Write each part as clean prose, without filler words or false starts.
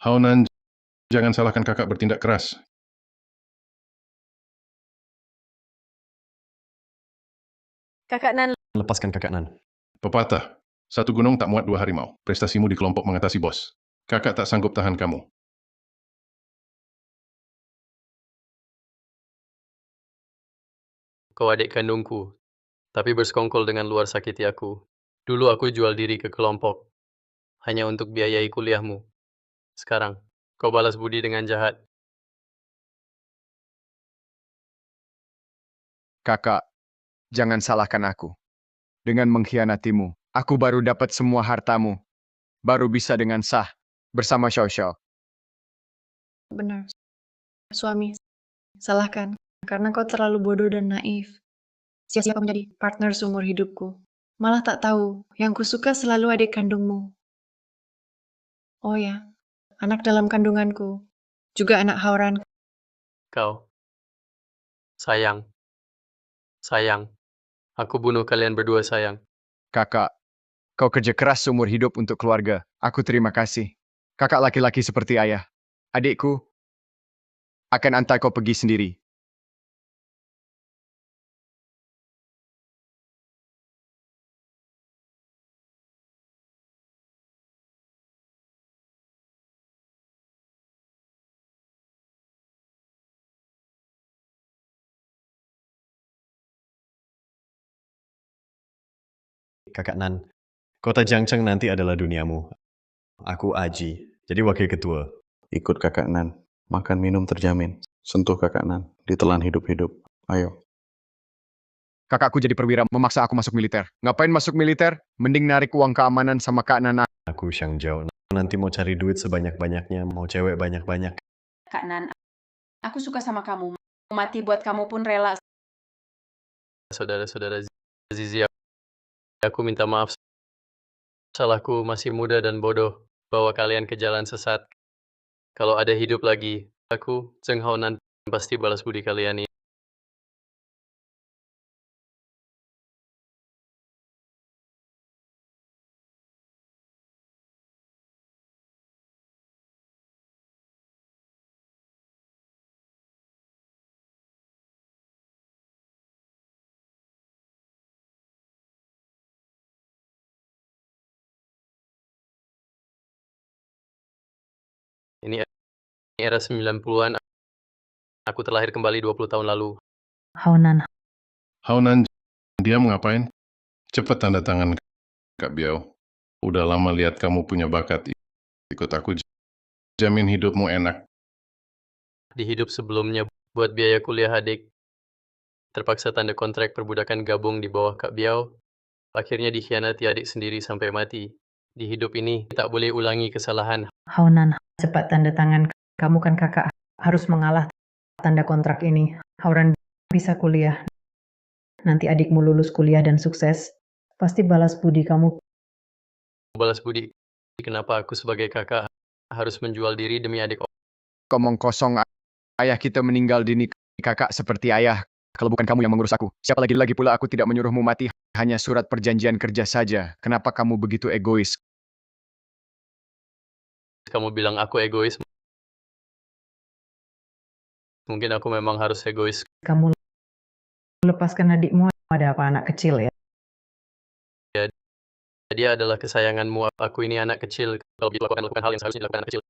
Hao-nan, jangan salahkan kakak bertindak keras. Kakak Nan, Lepaskan kakak Nan. Pepatah, satu gunung tak muat dua harimau. Prestasimu di kelompok mengatasi bos. Kakak tak sanggup tahan kamu. Kau adik kandungku, tapi bersekongkol dengan luar sakiti aku. Dulu aku jual diri ke kelompok, hanya untuk biayai kuliahmu. Sekarang, kau balas budi dengan jahat. Kakak, jangan salahkan aku. Dengan mengkhianatimu, aku baru dapat semua hartamu. Baru bisa dengan sah bersama Xiao Xiao. Benar. Suami, salahkan. Karena kau terlalu bodoh dan naif. Sia-sia kau menjadi partner seumur hidupku. Malah tak tahu, yang kusuka selalu adik kandungmu. Oh ya, anak dalam kandunganku. Juga anak Hauran. Kau. Sayang. Sayang. Aku bunuh kalian berdua sayang. Kakak, kau kerja keras seumur hidup untuk keluarga. Aku terima kasih. Kakak laki-laki seperti ayah. Adikku akan antar kau pergi sendiri. Kakak Nan. Kota Jiangcheng nanti adalah duniamu. Aku Aji, jadi wakil ketua. Ikut kakak Nan. Makan minum terjamin. Sentuh kakak Nan. Ditelan hidup-hidup. Ayo. Kakakku jadi perwira memaksa aku masuk militer. Ngapain masuk militer? Mending narik uang keamanan sama Kak Nana. Aku Xiang Zhao. Nanti mau cari duit sebanyak-banyaknya, mau cewek banyak-banyak. Kak Nan, aku suka sama kamu. Mau mati buat kamu pun rela. Saudara-saudara Zizi, aku minta maaf. Salahku masih muda dan bodoh, bawa kalian ke jalan sesat. Kalau ada hidup lagi, aku, Zheng Haonan, pasti balas budi kalian ini. Ini era 90-an, aku terlahir kembali 20 tahun lalu. Haunan, Hao-nan, dia ngapain? Cepat tanda tangan, Kak Biao. Udah lama lihat kamu punya bakat. Ikut aku, jamin hidupmu enak. Di hidup sebelumnya, buat biaya kuliah adik, terpaksa tanda kontrak perbudakan gabung di bawah Kak Biao. Akhirnya dikhianati adik sendiri sampai mati. Di hidup ini, tak boleh ulangi kesalahan. Haunan, cepat tanda tangan. Kamu kan kakak, harus mengalah tanda kontrak ini. Hauran bisa kuliah. Nanti adikmu lulus kuliah dan sukses. Pasti balas budi kamu. Balas budi, kenapa aku sebagai kakak harus menjual diri demi adik? Komong kosong, ayah kita meninggal dini. Kakak seperti ayah. Kalau bukan kamu yang mengurus aku. Siapa lagi pula aku tidak menyuruhmu mati. Hanya surat perjanjian kerja saja. Kenapa kamu begitu egois? Kamu bilang aku egois. Mungkin aku memang harus egois. Kamu lepaskan adikmu. Ada apa anak kecil ya? Dia adalah kesayanganmu. Aku ini anak kecil. Kalau begitu aku akan lakukan hal yang seharusnya dilakukan anak kecil.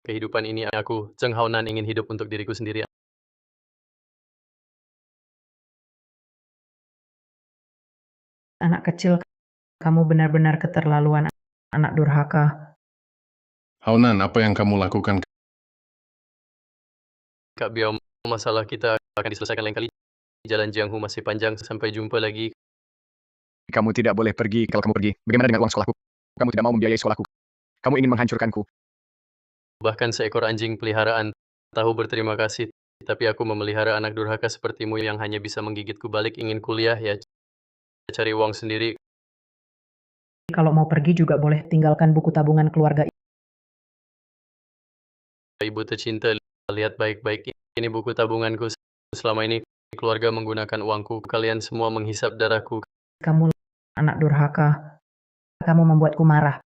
Kehidupan ini aku, Zheng Haonan, ingin hidup untuk diriku sendiri. Anak kecil, kamu benar-benar keterlaluan. Anak durhaka. Hao-nan, apa yang kamu lakukan? Kak Biao, masalah kita akan diselesaikan lain kali. Jalan Jianghu masih panjang. Sampai jumpa lagi. Kamu tidak boleh pergi. Kalau kamu pergi, bagaimana dengan uang sekolahku? Kamu tidak mau membiayai sekolahku. Kamu ingin menghancurkanku. Bahkan seekor anjing peliharaan tahu berterima kasih. Tapi aku memelihara anak durhaka sepertimu yang hanya bisa menggigitku balik. Ingin kuliah ya, cari uang sendiri. Kalau mau pergi juga boleh tinggalkan buku tabungan keluarga. Ibu tercinta, lihat baik-baik. Ini buku tabunganku. Selama ini keluarga menggunakan uangku. Kalian semua menghisap darahku. Kamu anak durhaka. Kamu membuatku marah.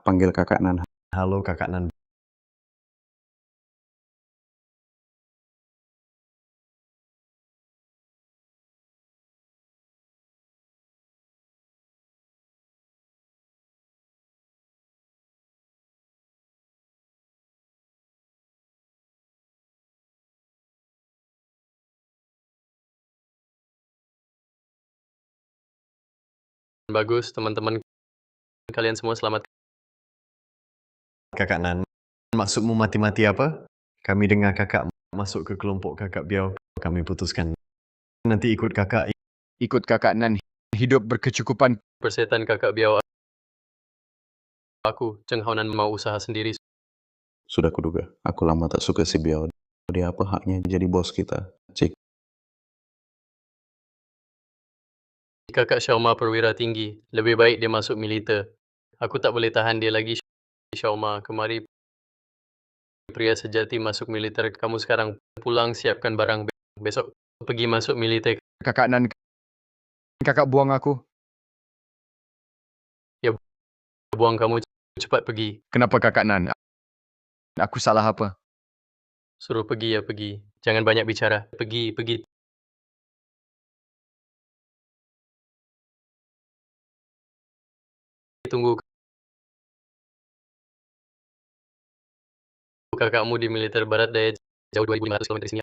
Panggil kakak Nan. Halo kakak Nan. Bagus, teman-teman kalian semua selamat. Kakak Nan, maksudmu mati-mati apa? Kami dengar kakak masuk ke kelompok kakak Biao. Kami putuskan nanti ikut kakak. Ikut kakak Nan, hidup berkecukupan. Persetan kakak Biao. Aku, Cheng Haonan mau usaha sendiri. Sudah kuduga, aku lama tak suka si Biao. Dia apa haknya jadi bos kita? Cik, Kakak Xiaoma perwira tinggi. Lebih baik dia masuk militer. Aku tak boleh tahan dia lagi. Xiaoma, kemari pria sejati masuk militer. Kamu sekarang pulang siapkan barang. Besok pergi masuk militer. Kakak Nan, kakak buang aku. Buang kamu cepat pergi. Kenapa kakak Nan? Aku salah apa? Suruh pergi ya pergi. Jangan banyak bicara. Pergi, pergi. Tunggu kakakmu di militer barat daya jauh 2.500 km dari sini.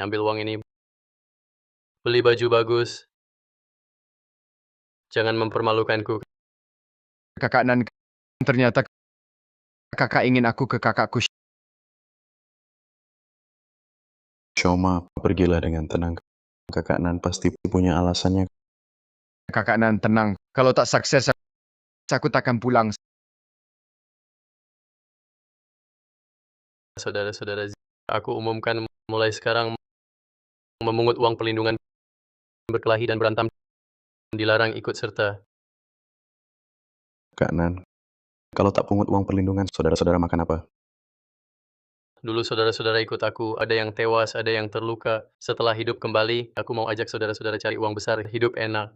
Ambil uang ini. Beli baju bagus. Jangan mempermalukanku. Kakak Nan, ternyata kakak ingin aku ke kakakku. Xiaoma, pergilah dengan tenang. Kakak Nan pasti punya alasannya. Kakak Nan, tenang. Kalau tak sukses, aku takkan pulang. Saudara-saudara, aku umumkan mulai sekarang memungut uang perlindungan berkelahi dan berantem dilarang ikut serta. Kak Nan, kalau tak pungut uang perlindungan, saudara-saudara makan apa? Dulu saudara-saudara ikut aku, ada yang tewas, ada yang terluka. Setelah hidup kembali, aku mau ajak saudara-saudara cari uang besar, hidup enak.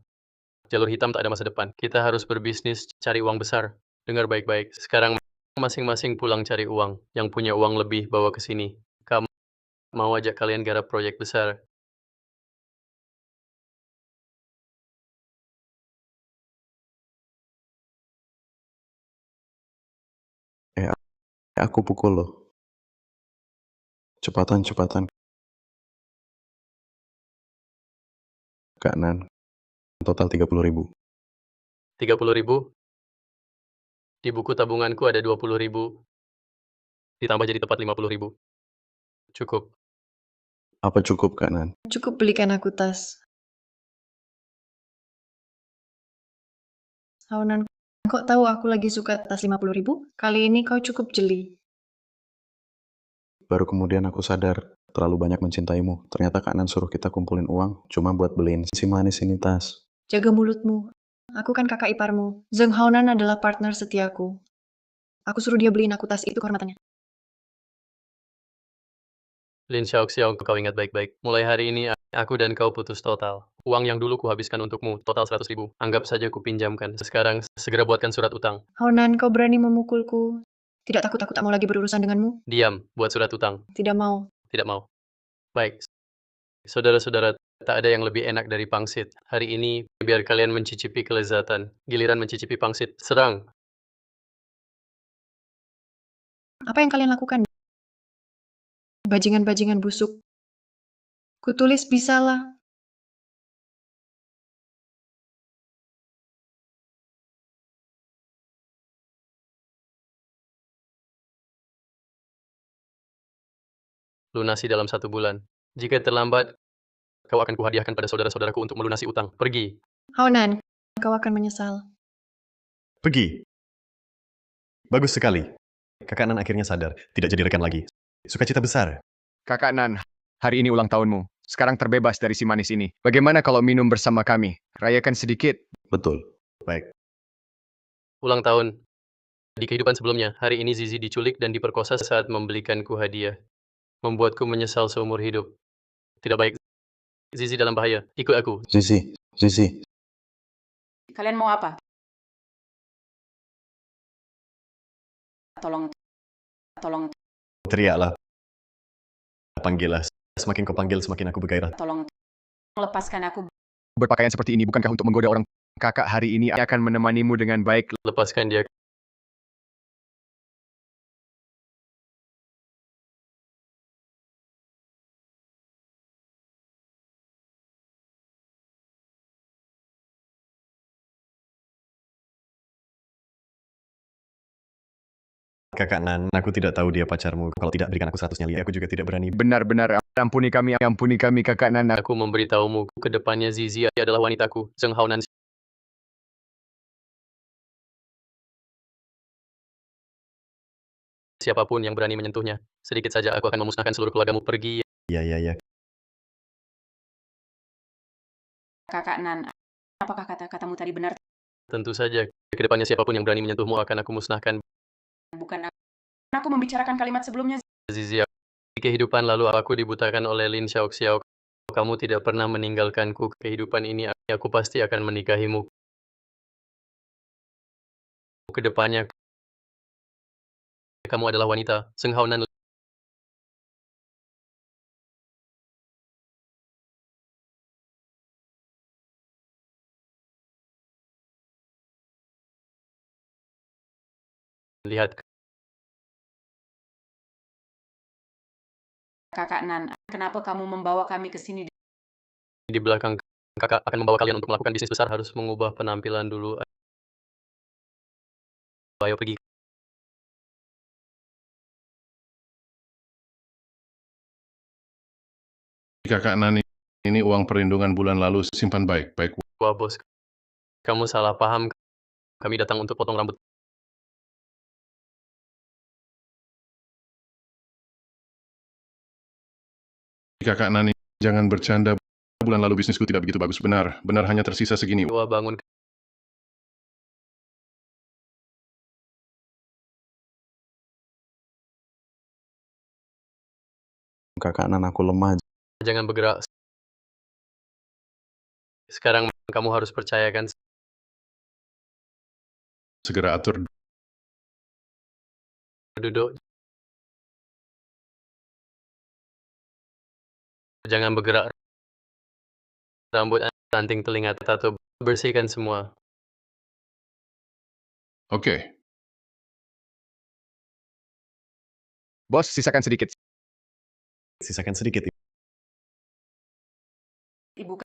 Jalur hitam tak ada masa depan. Kita harus berbisnis, cari uang besar. Dengar baik-baik. Sekarang masing-masing pulang cari uang. Yang punya uang lebih bawa ke sini. Kamu mau ajak kalian garap proyek besar. Aku pukul loh. Cepatan, cepatan. Kak Nan, total 30.000. 30.000. Di buku tabunganku ada 20.000. Ditambah jadi tepat 50.000. Cukup. Apa cukup Kak Nan? Cukup belikan aku tas. Haonan, kok tahu aku lagi suka tas 50.000? Kali ini kau cukup jeli. Baru kemudian aku sadar, terlalu banyak mencintaimu. Ternyata Kak Nan suruh kita kumpulin uang, cuma buat beliin si manis ini tas. Jaga mulutmu. Aku kan kakak iparmu. Zheng Haonan adalah partner setiaku. Aku suruh dia beliin aku tas itu kehormatannya. Lin Xiaoxiao, kau ingat baik-baik. Mulai hari ini, aku dan kau putus total. Uang yang dulu kuhabiskan untukmu, total 100.000. Anggap saja kupinjamkan. Sekarang, segera buatkan surat utang. Haonan, kau berani memukulku. Tidak takut aku tak mau lagi berurusan denganmu? Diam, buat surat utang. Tidak mau. Tidak mau. Baik. Saudara-saudara, tak ada yang lebih enak dari pangsit. Hari ini, biar kalian mencicipi kelezatan. Giliran mencicipi pangsit, serang. Apa yang kalian lakukan? Bajingan-bajingan busuk. Kutulis bisalah. Lunasi dalam 1 bulan. Jika terlambat, kau akan kuhadiahkan pada saudara-saudaraku untuk melunasi utang. Pergi. Haonan, kau akan menyesal. Pergi. Bagus sekali. Kakak Nan akhirnya sadar, tidak jadi rekan lagi. Sukacita besar. Kakak Nan, hari ini ulang tahunmu. Sekarang terbebas dari si manis ini. Bagaimana kalau minum bersama kami? Rayakan sedikit. Betul. Baik. Ulang tahun. Di kehidupan sebelumnya, hari ini Zizi diculik dan diperkosa saat membelikanku hadiah. Membuatku menyesal seumur hidup. Tidak baik. Zizi dalam bahaya. Ikut aku. Zizi. Kalian mau apa? Tolong, Teriaklah. Panggillah. Semakin kau panggil, semakin aku bergairah. tolong lepaskan aku. Berpakaian seperti ini bukankah untuk menggoda orang? Kakak hari ini akan menemanimu dengan baik. Lepaskan dia. Kakak Nan, aku tidak tahu dia pacarmu. Kalau tidak berikan aku 100 nyali, aku juga tidak berani. Benar-benar ampuni kami Kakak Nan. Aku memberitahumu, ke depannya Zizi adalah wanitaku. Zheng Haonan. Siapapun yang berani menyentuhnya, sedikit saja aku akan memusnahkan seluruh keluargamu. Pergi. Ya. Kakak Nan, apakah kata-katamu tadi benar? Tentu saja, ke depannya siapapun yang berani menyentuhmu akan aku musnahkan. Bukan aku membicarakan kalimat sebelumnya. Zizi, di kehidupan lalu aku dibutakan oleh Lin Xiaoxiao. Kamu tidak pernah meninggalkanku. Kehidupan ini aku pasti akan menikahimu. Kedepannya, kamu adalah wanita. Zheng Haonan. Lihat, Kakak Nan, kenapa kamu membawa kami ke sini? di belakang kakak akan membawa kalian untuk melakukan bisnis besar. Harus mengubah penampilan dulu. Ayo pergi. Kakak Nan, ini uang perlindungan bulan lalu, simpan baik-baik. Wah bos, kamu salah paham. Kami datang untuk potong rambut. Kakak Nan, jangan bercanda. Bulan lalu bisnisku tidak begitu bagus. Benar hanya tersisa segini. Wah bangun. Kakak Nan, aku lemah. Jangan bergerak. Sekarang kamu harus percayakan. Segera atur. Duduk. Jangan bergerak. Rambut, ranting telinga, tato. Bersihkan semua. Oke. Bos, sisakan sedikit. Sisakan sedikit. Ibu,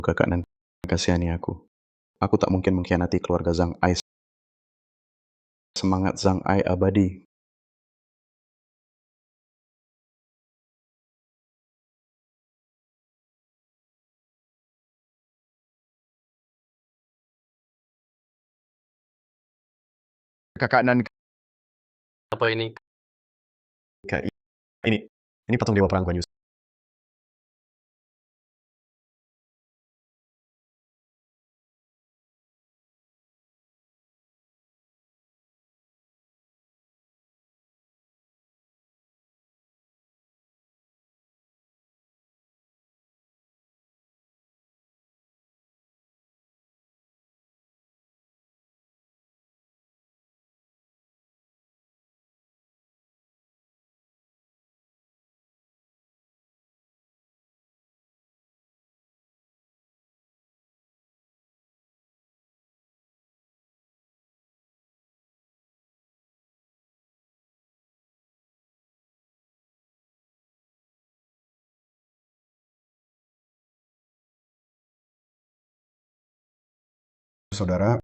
Kakak Nan, kasihani aku. Aku tak mungkin mengkhianati keluarga Zhang Ai. Semangat Zhang Ai abadi. Kakak Nan, Apa ini? Kak, ini patung dewa perang Guan Yu. Saudara,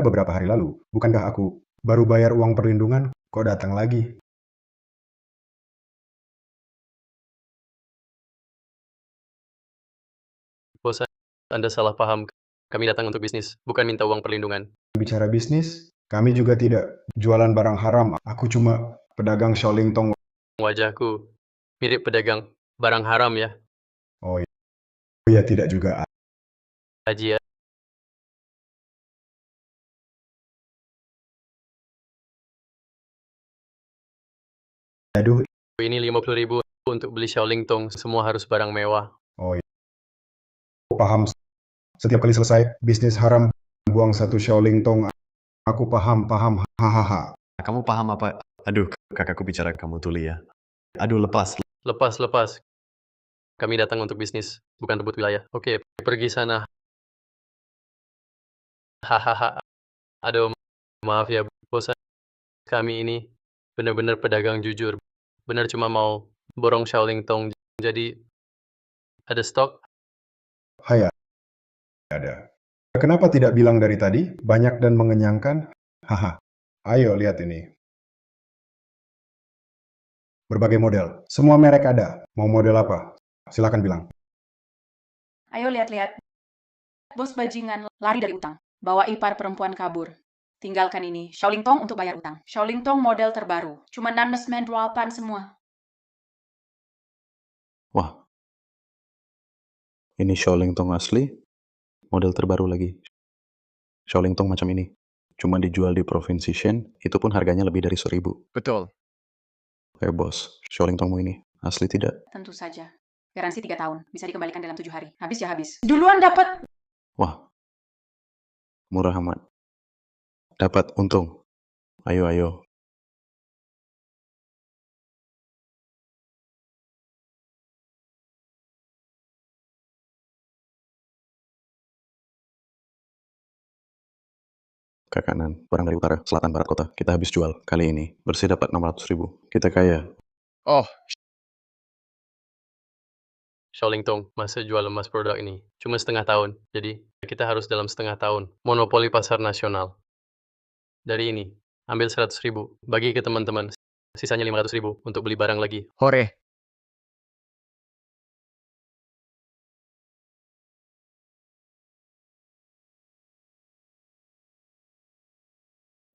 beberapa hari lalu, bukankah aku baru bayar uang perlindungan, kok datang lagi? Bos, Anda salah paham. Kami datang untuk bisnis, bukan minta uang perlindungan. Bicara bisnis, Kami juga tidak jualan barang haram. Aku cuma pedagang Shaolin Tong. Wajahku mirip pedagang barang haram ya, Oh iya, tidak juga. Haji ya. Aduh, Ini 50.000 untuk beli Shaolin Tong, semua harus barang mewah. oh iya. Paham. Setiap kali selesai bisnis haram, buang satu Shaolin Tong. Aku paham. Hahaha. Kamu paham apa? Aduh, kakakku bicara kamu tuli ya. Aduh, lepas. Lepas. Kami datang untuk bisnis, bukan rebut wilayah. Oke, pergi sana. Hahaha. Aduh, maaf ya, bos. Kami ini benar-benar pedagang jujur. Benar cuma mau borong Shaolin Tong. Jadi, ada stok. Hai, ada. Kenapa tidak bilang dari tadi? Banyak dan mengenyangkan. Haha. Ayo lihat ini. Berbagai model. Semua merek ada. Mau model apa? Silakan bilang. Ayo lihat-lihat. Bos bajingan lari dari utang. Bawa ipar perempuan kabur. Tinggalkan ini. Shaolin Tong untuk bayar utang. Shaolin Tong model terbaru. Cuma nanas mendualpan semua. Wah, ini Shaolin Tong asli, model terbaru lagi. Shaolin Tong macam ini. Cuma dijual di provinsi Shen, itu pun harganya lebih dari 1.000. Betul. Bos, Shaolin Tongmu ini asli tidak? Tentu saja. Garansi 3 tahun. Bisa dikembalikan dalam 7 hari. Habis ya habis. Duluan dapat. Wah, murah amat. Dapat untung. Ayo. Ke kanan, barang dari utara, selatan, barat kota. Kita habis jual. Kali ini, bersih dapat 600.000. Kita kaya. Oh, Shaolin Tong, masa jual emas produk ini? Cuma setengah tahun. Jadi, kita harus dalam setengah tahun. Monopoli pasar nasional. Dari ini, ambil 100.000. Bagi ke teman-teman. Sisanya 500.000 untuk beli barang lagi. hore.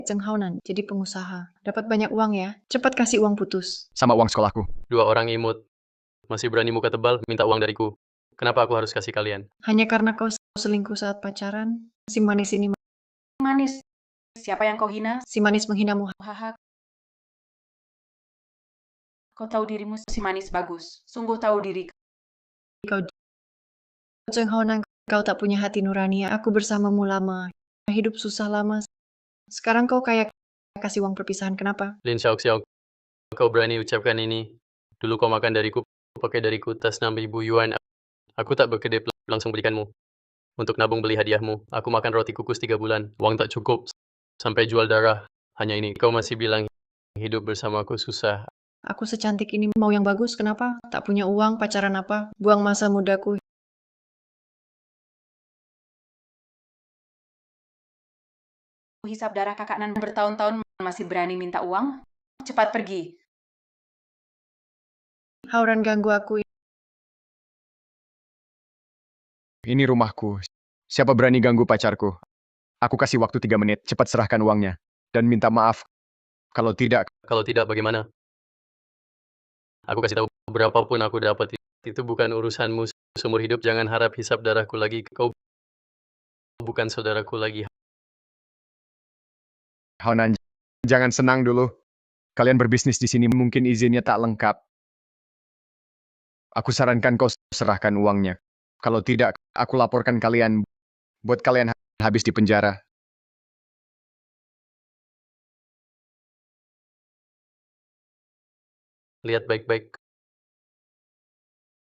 Zheng Haonan jadi pengusaha. Dapat banyak uang ya. Cepat kasih uang putus. Sama uang sekolahku. 2 orang imut. Masih berani muka tebal minta uang dariku. Kenapa aku harus kasih kalian? Hanya karena kau selingkuh saat pacaran. Si manis ini, Manis. Siapa yang kau hina? si manis menghinamu. Haha. Kau tahu dirimu si manis bagus. Sungguh tahu diri. Kau Zheng Haonan, kau tak punya hati nurani. Aku bersamamu lama. Hidup susah lama. Sekarang kau kayak kasih uang perpisahan. Kenapa? Lin Xiaoxiao, kau berani ucapkan ini? Dulu kau makan dariku, pakai dariku tas 6.000 yuan. Aku tak berkedip, langsung belikanmu. Untuk nabung beli hadiahmu, aku makan roti kukus 3 bulan. Uang tak cukup, sampai jual darah. Hanya ini, kau masih bilang hidup bersamaku susah. Aku secantik ini mau yang bagus. Kenapa? Tak punya uang, pacaran apa? Buang masa mudaku. Hisap darah kakak Nan bertahun-tahun masih berani minta uang. Cepat pergi. Hauran ganggu aku. Ini rumahku. Siapa berani ganggu pacarku? Aku kasih waktu 3 menit. Cepat serahkan uangnya. Dan minta maaf. Kalau tidak, Kalau tidak, bagaimana? Aku kasih tahu, berapapun aku dapat, itu bukan urusanmu. Seumur hidup jangan harap hisap darahku lagi. Kau bukan saudaraku lagi. Haonan, jangan senang dulu. Kalian berbisnis di sini mungkin izinnya tak lengkap. Aku sarankan kau serahkan uangnya. Kalau tidak, aku laporkan kalian. Buat kalian habis di penjara. Lihat baik-baik.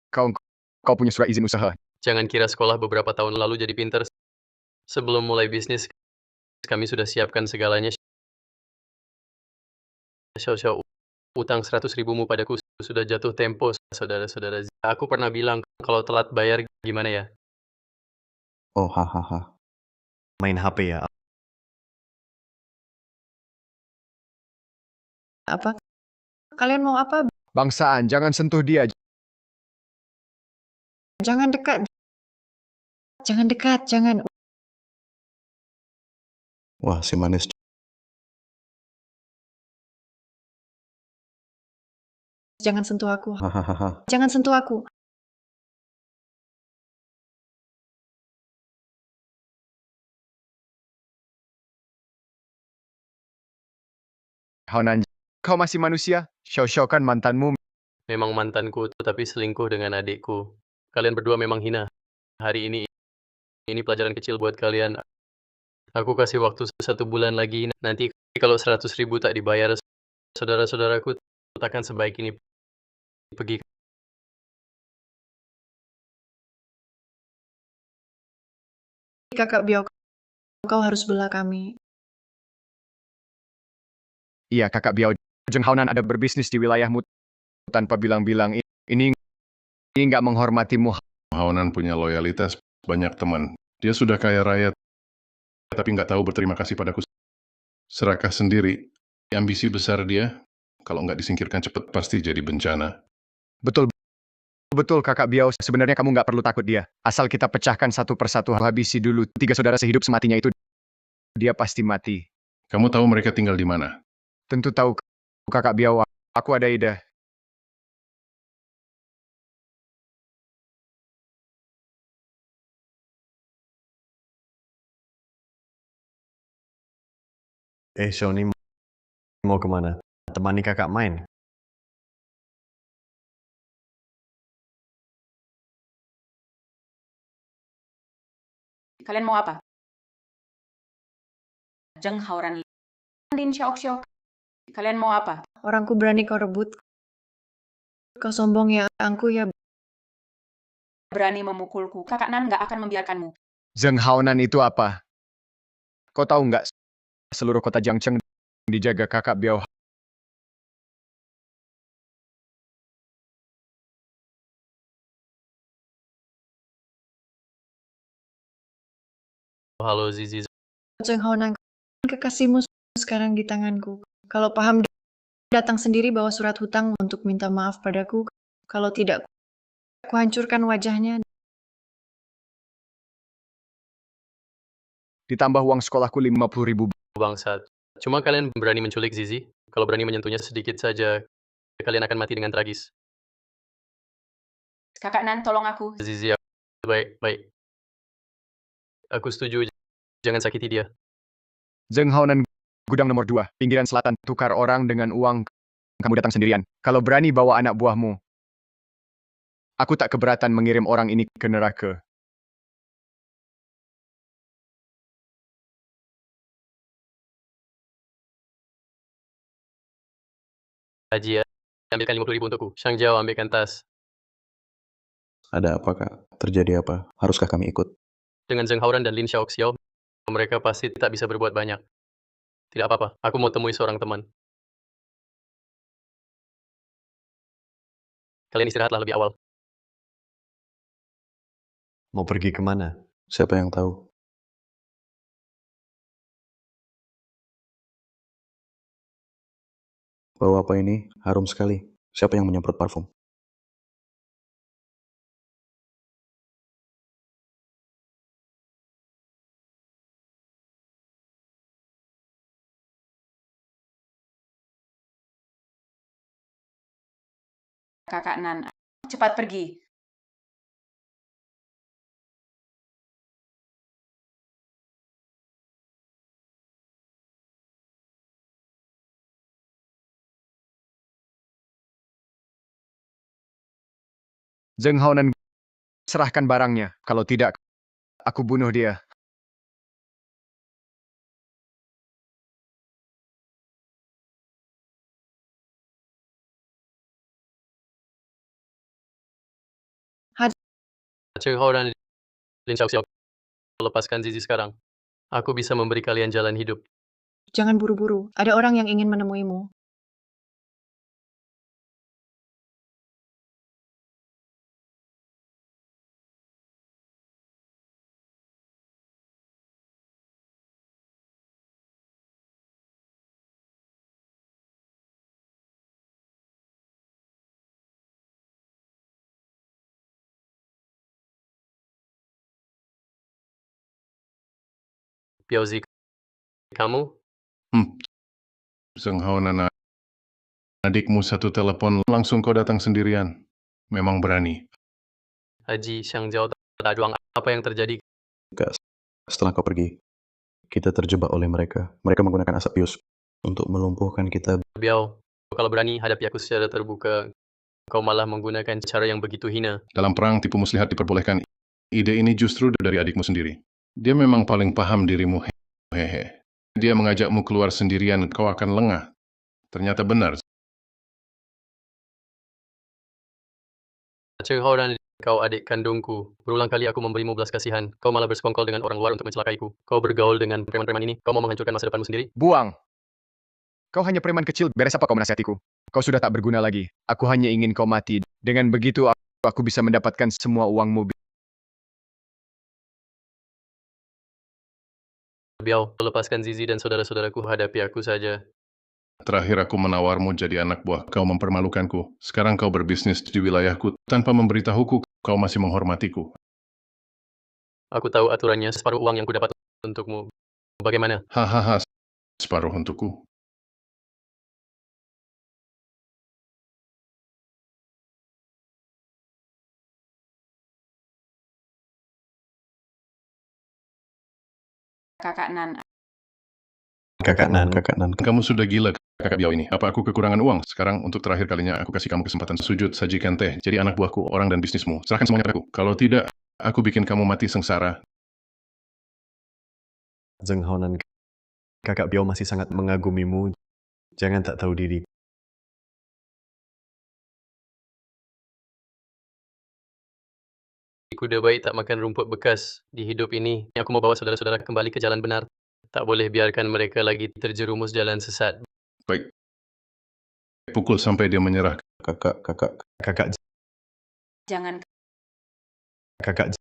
Kau punya surat izin usaha. Jangan kira sekolah beberapa tahun lalu jadi pintar. Sebelum mulai bisnis, kami sudah siapkan segalanya. Xiao, utang 100.000-mu padaku sudah jatuh tempo, saudara-saudara. Aku pernah bilang, kalau telat bayar gimana ya? Oh, hahaha. Main HP ya. Apa? Kalian mau apa? Bangsaan, jangan sentuh dia. Jangan dekat. Jangan dekat, jangan. Wah, si manis jangan sentuh aku. Hahaha. Jangan sentuh aku. Haonan, kau masih manusia? Xiao Xiao kan mantanmu. Memang mantanku, tapi selingkuh dengan adikku. Kalian berdua memang hina. Hari ini pelajaran kecil buat kalian. Aku kasih waktu 1 bulan lagi. Nanti kalau 100.000 tak dibayar, saudara-saudaraku takkan sebaik ini pergi. Kakak Biau, kau harus bela kami. Iya, Kakak Biao. Jeng Haonan ada berbisnis di wilayahmu tanpa bilang-bilang. Ini nggak menghormatimu. Haonan punya loyalitas, banyak teman. Dia sudah kaya raya, tapi nggak tahu berterima kasih padaku. Serakah sendiri. Ambisi besar dia, kalau nggak disingkirkan cepat pasti jadi bencana. Betul, betul Kakak Biao. Sebenarnya kamu nggak perlu takut dia. Asal kita pecahkan satu persatu, habisi dulu 3 saudara sehidup sematinya itu. Dia pasti mati. Kamu tahu mereka tinggal di mana? Tentu tahu Kakak Biao. Aku ada ide. Shawnee mau kemana? Temani kakak main. Kalian mau apa? Zheng Haoran, Lin Xiaoxiao. Kalian mau apa? Orangku berani kau rebut. Kau sombong ya, angku ya. Berani memukulku. Kakak Nan nggak akan membiarkanmu. Zheng Haonan itu apa? Kau tahu nggak seluruh kota Jiangcheng dijaga Kakak Biao? Halo Zizi. Zheng Haonan, kekasihmu sekarang di tanganku. Kalau paham, datang sendiri bawa surat hutang untuk minta maaf padaku. Kalau tidak, aku hancurkan wajahnya. Ditambah uang sekolahku 50.000. Bangsat. Cuma kalian berani menculik Zizi. Kalau berani menyentuhnya sedikit saja, kalian akan mati dengan tragis. Kakak Nan, tolong aku. Zizi, baik. Aku setuju. Jangan sakiti dia. Zheng Haonan, gudang nomor 2, pinggiran selatan, tukar orang dengan uang. Kamu datang sendirian. Kalau berani bawa anak buahmu, aku tak keberatan mengirim orang ini ke neraka. Haji, ambilkan 50.000 untukku. Shang Jiao, ambilkan tas. Ada apa, Kak? Terjadi apa? Haruskah kami ikut? Dengan Zheng Haoran dan Lin Xiaoxiao, mereka pasti tak bisa berbuat banyak. Tidak apa-apa, aku mau temui seorang teman. Kalian istirahatlah lebih awal. Mau pergi kemana? Siapa yang tahu? Bau apa ini? Harum sekali. Siapa yang menyemprot parfum? Kakak Nan, cepat pergi. Zheng Haonan, serahkan barangnya. Kalau tidak, aku bunuh dia. Zheng Haoran dan Lin Xiaoxiao, lepaskan Zizi sekarang. Aku bisa memberi kalian jalan hidup. Jangan buru-buru, ada orang yang ingin menemuimu. Piauzi, kamu? Zheng Haonan adikmu satu telepon, langsung kau datang sendirian. Memang berani. Haji Xiang Jiao tak juang apa yang terjadi. Kak, setelah kau pergi, kita terjebak oleh mereka. Mereka menggunakan asap bius untuk melumpuhkan kita. Biao, kalau berani hadapi aku secara terbuka, kau malah menggunakan cara yang begitu hina. Dalam perang, tipu muslihat diperbolehkan. Ide ini justru dari adikmu sendiri. Dia memang paling paham dirimu. Hehe. Dia mengajakmu keluar sendirian, kau akan lengah. Ternyata benar. Cheng Hao dan kau adik kandungku. Berulang kali aku memberimu belas kasihan. Kau malah bersekongkol dengan orang luar untuk mencelakaiku. Kau bergaul dengan preman-preman ini. Kau mau menghancurkan masa depanmu sendiri? Buang! Kau hanya preman kecil, beres apa kau menasihatiku? Kau sudah tak berguna lagi. Aku hanya ingin kau mati. Dengan begitu, aku bisa mendapatkan semua uangmu. Biao, lepaskan Zizi dan saudara-saudaraku, hadapi aku saja. Terakhir aku menawarmu jadi anak buah, kau mempermalukanku. Sekarang kau berbisnis di wilayahku, tanpa memberitahuku, kau masih menghormatiku. Aku tahu aturannya, separuh uang yang kudapat untukmu. Bagaimana? Hahaha, separuh untukku. Kakak Nan. Kakak Nan. Kakak Nan. Kamu sudah gila, kakak Biao ini. Apa aku kekurangan uang? Sekarang untuk terakhir kalinya aku kasih kamu kesempatan sujud, sajikan teh. Jadi anak buahku, orang dan bisnismu. Serahkan semuanya padaku. Kalau tidak, aku bikin kamu mati sengsara. Zheng Hao dan kakak Biao masih sangat mengagumimu. Jangan tak tahu diri. Kuda baik tak makan rumput bekas. Di hidup ini, aku mau bawa saudara-saudara kembali ke jalan benar. Tak boleh biarkan mereka lagi terjerumus jalan sesat. Baik. Pukul sampai dia menyerah. Kakak Jangan. kakak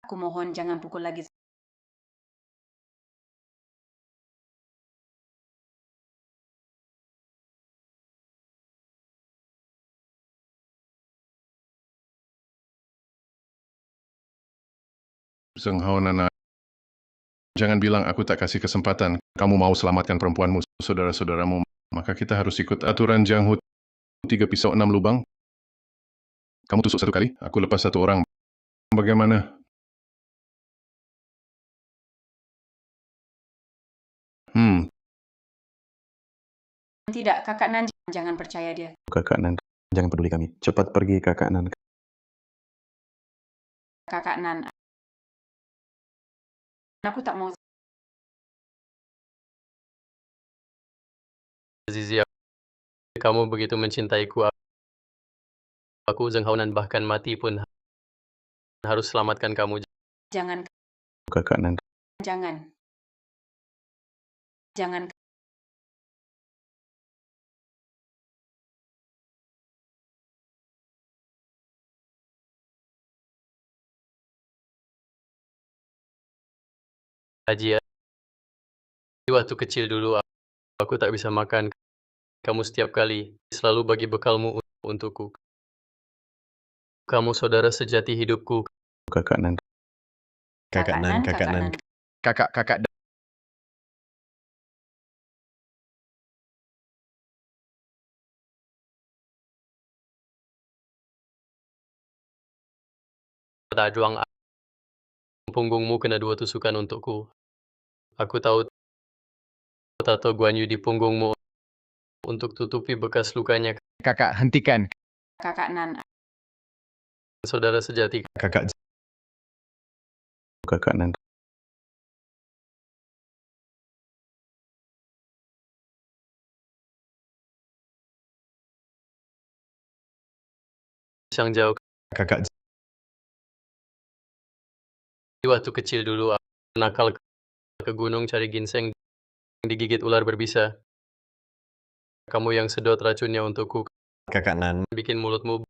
Aku mohon jangan pukul lagi. Zheng Hao Nana. Jangan bilang aku tak kasih kesempatan. Kamu mau selamatkan perempuanmu, saudara-saudaramu. Maka kita harus ikut aturan Jiang Hu. 3 pisau 6 lubang. Kamu tusuk 1 kali, aku lepas 1 orang. Bagaimana? Tidak, kakak Nan, jangan percaya dia. Kakak Nan, jangan peduli kami. Cepat pergi, Kakak Nan. Kakak Nan. Aku tak mau. Zizi, kamu begitu mencintaiku. Aku Zheng Hao dan bahkan mati pun harus selamatkan kamu. Jangan. Kakak Nan. Jangan. Jangan. Haji, waktu kecil dulu aku tak bisa makan. Kamu setiap kali selalu bagi bekalmu untukku. Kamu saudara sejati hidupku. Kakak Nan. Kakak Nan. Kakak. Tak juang punggungmu kena 2 tusukan untukku. Aku tahu tato Guan Yu di punggungmu untuk tutupi bekas lukanya. Kakak, hentikan. Kakak Nan. Saudara sejati. Kakak Nan. Xiang Jiao. kakak Waktu kecil dulu nakal ke gunung cari ginseng, digigit ular berbisa. Kamu yang sedot racunnya untukku, Kakak Nan. bikin mulutmu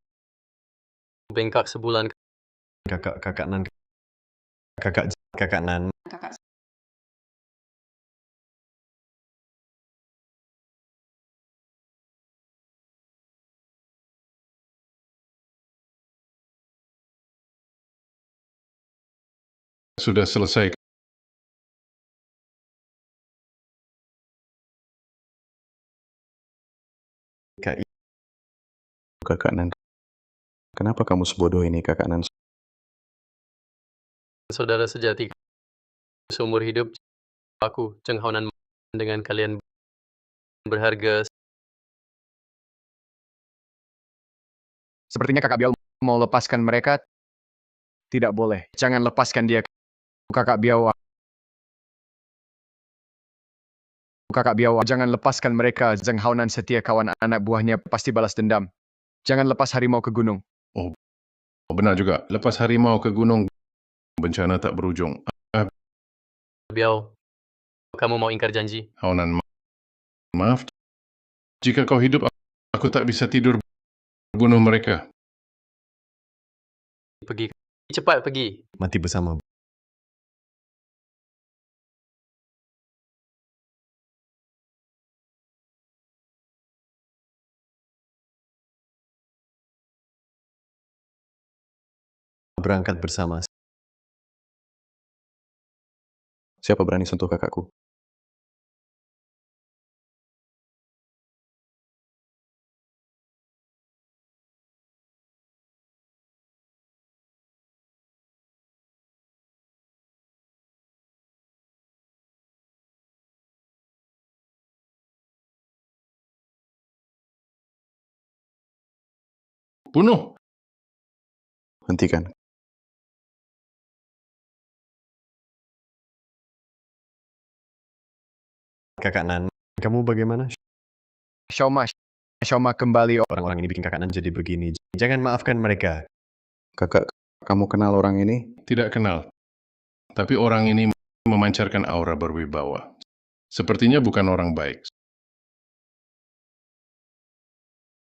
bengkak sebulan. Kakak Nan. Kakak Nan. Kakak. Sudah selesai. Kak, Kakak Nan. Kenapa kamu sebodoh ini, Kakak Nan? Saudara sejati seumur hidup, aku, Cheng Haonan, dengan kalian berharga. Sepertinya kakak Biao mau lepaskan mereka. Tidak boleh. Jangan lepaskan dia. Kakak Biao. Kakak Biao, jangan lepaskan mereka. Zheng Haonan setia kawan anak buahnya pasti balas dendam. Jangan lepas harimau ke gunung. Oh, benar juga. Lepas harimau ke gunung, bencana tak berujung. Biao, kamu mau ingkar janji? Haonan, maaf. Jika kau hidup, aku tak bisa tidur bunuh mereka. Pergi. Cepat pergi. mati bersama. Berangkat bersama. Siapa berani sentuh kakakku? Bunuh! Hentikan. Kakak Nan, kamu bagaimana? Xiaoma kembali. Orang-orang ini bikin Kakak Nan jadi begini. Jangan maafkan mereka. Kakak, kamu kenal orang ini? Tidak kenal. Tapi orang ini memancarkan aura berwibawa. Sepertinya bukan orang baik.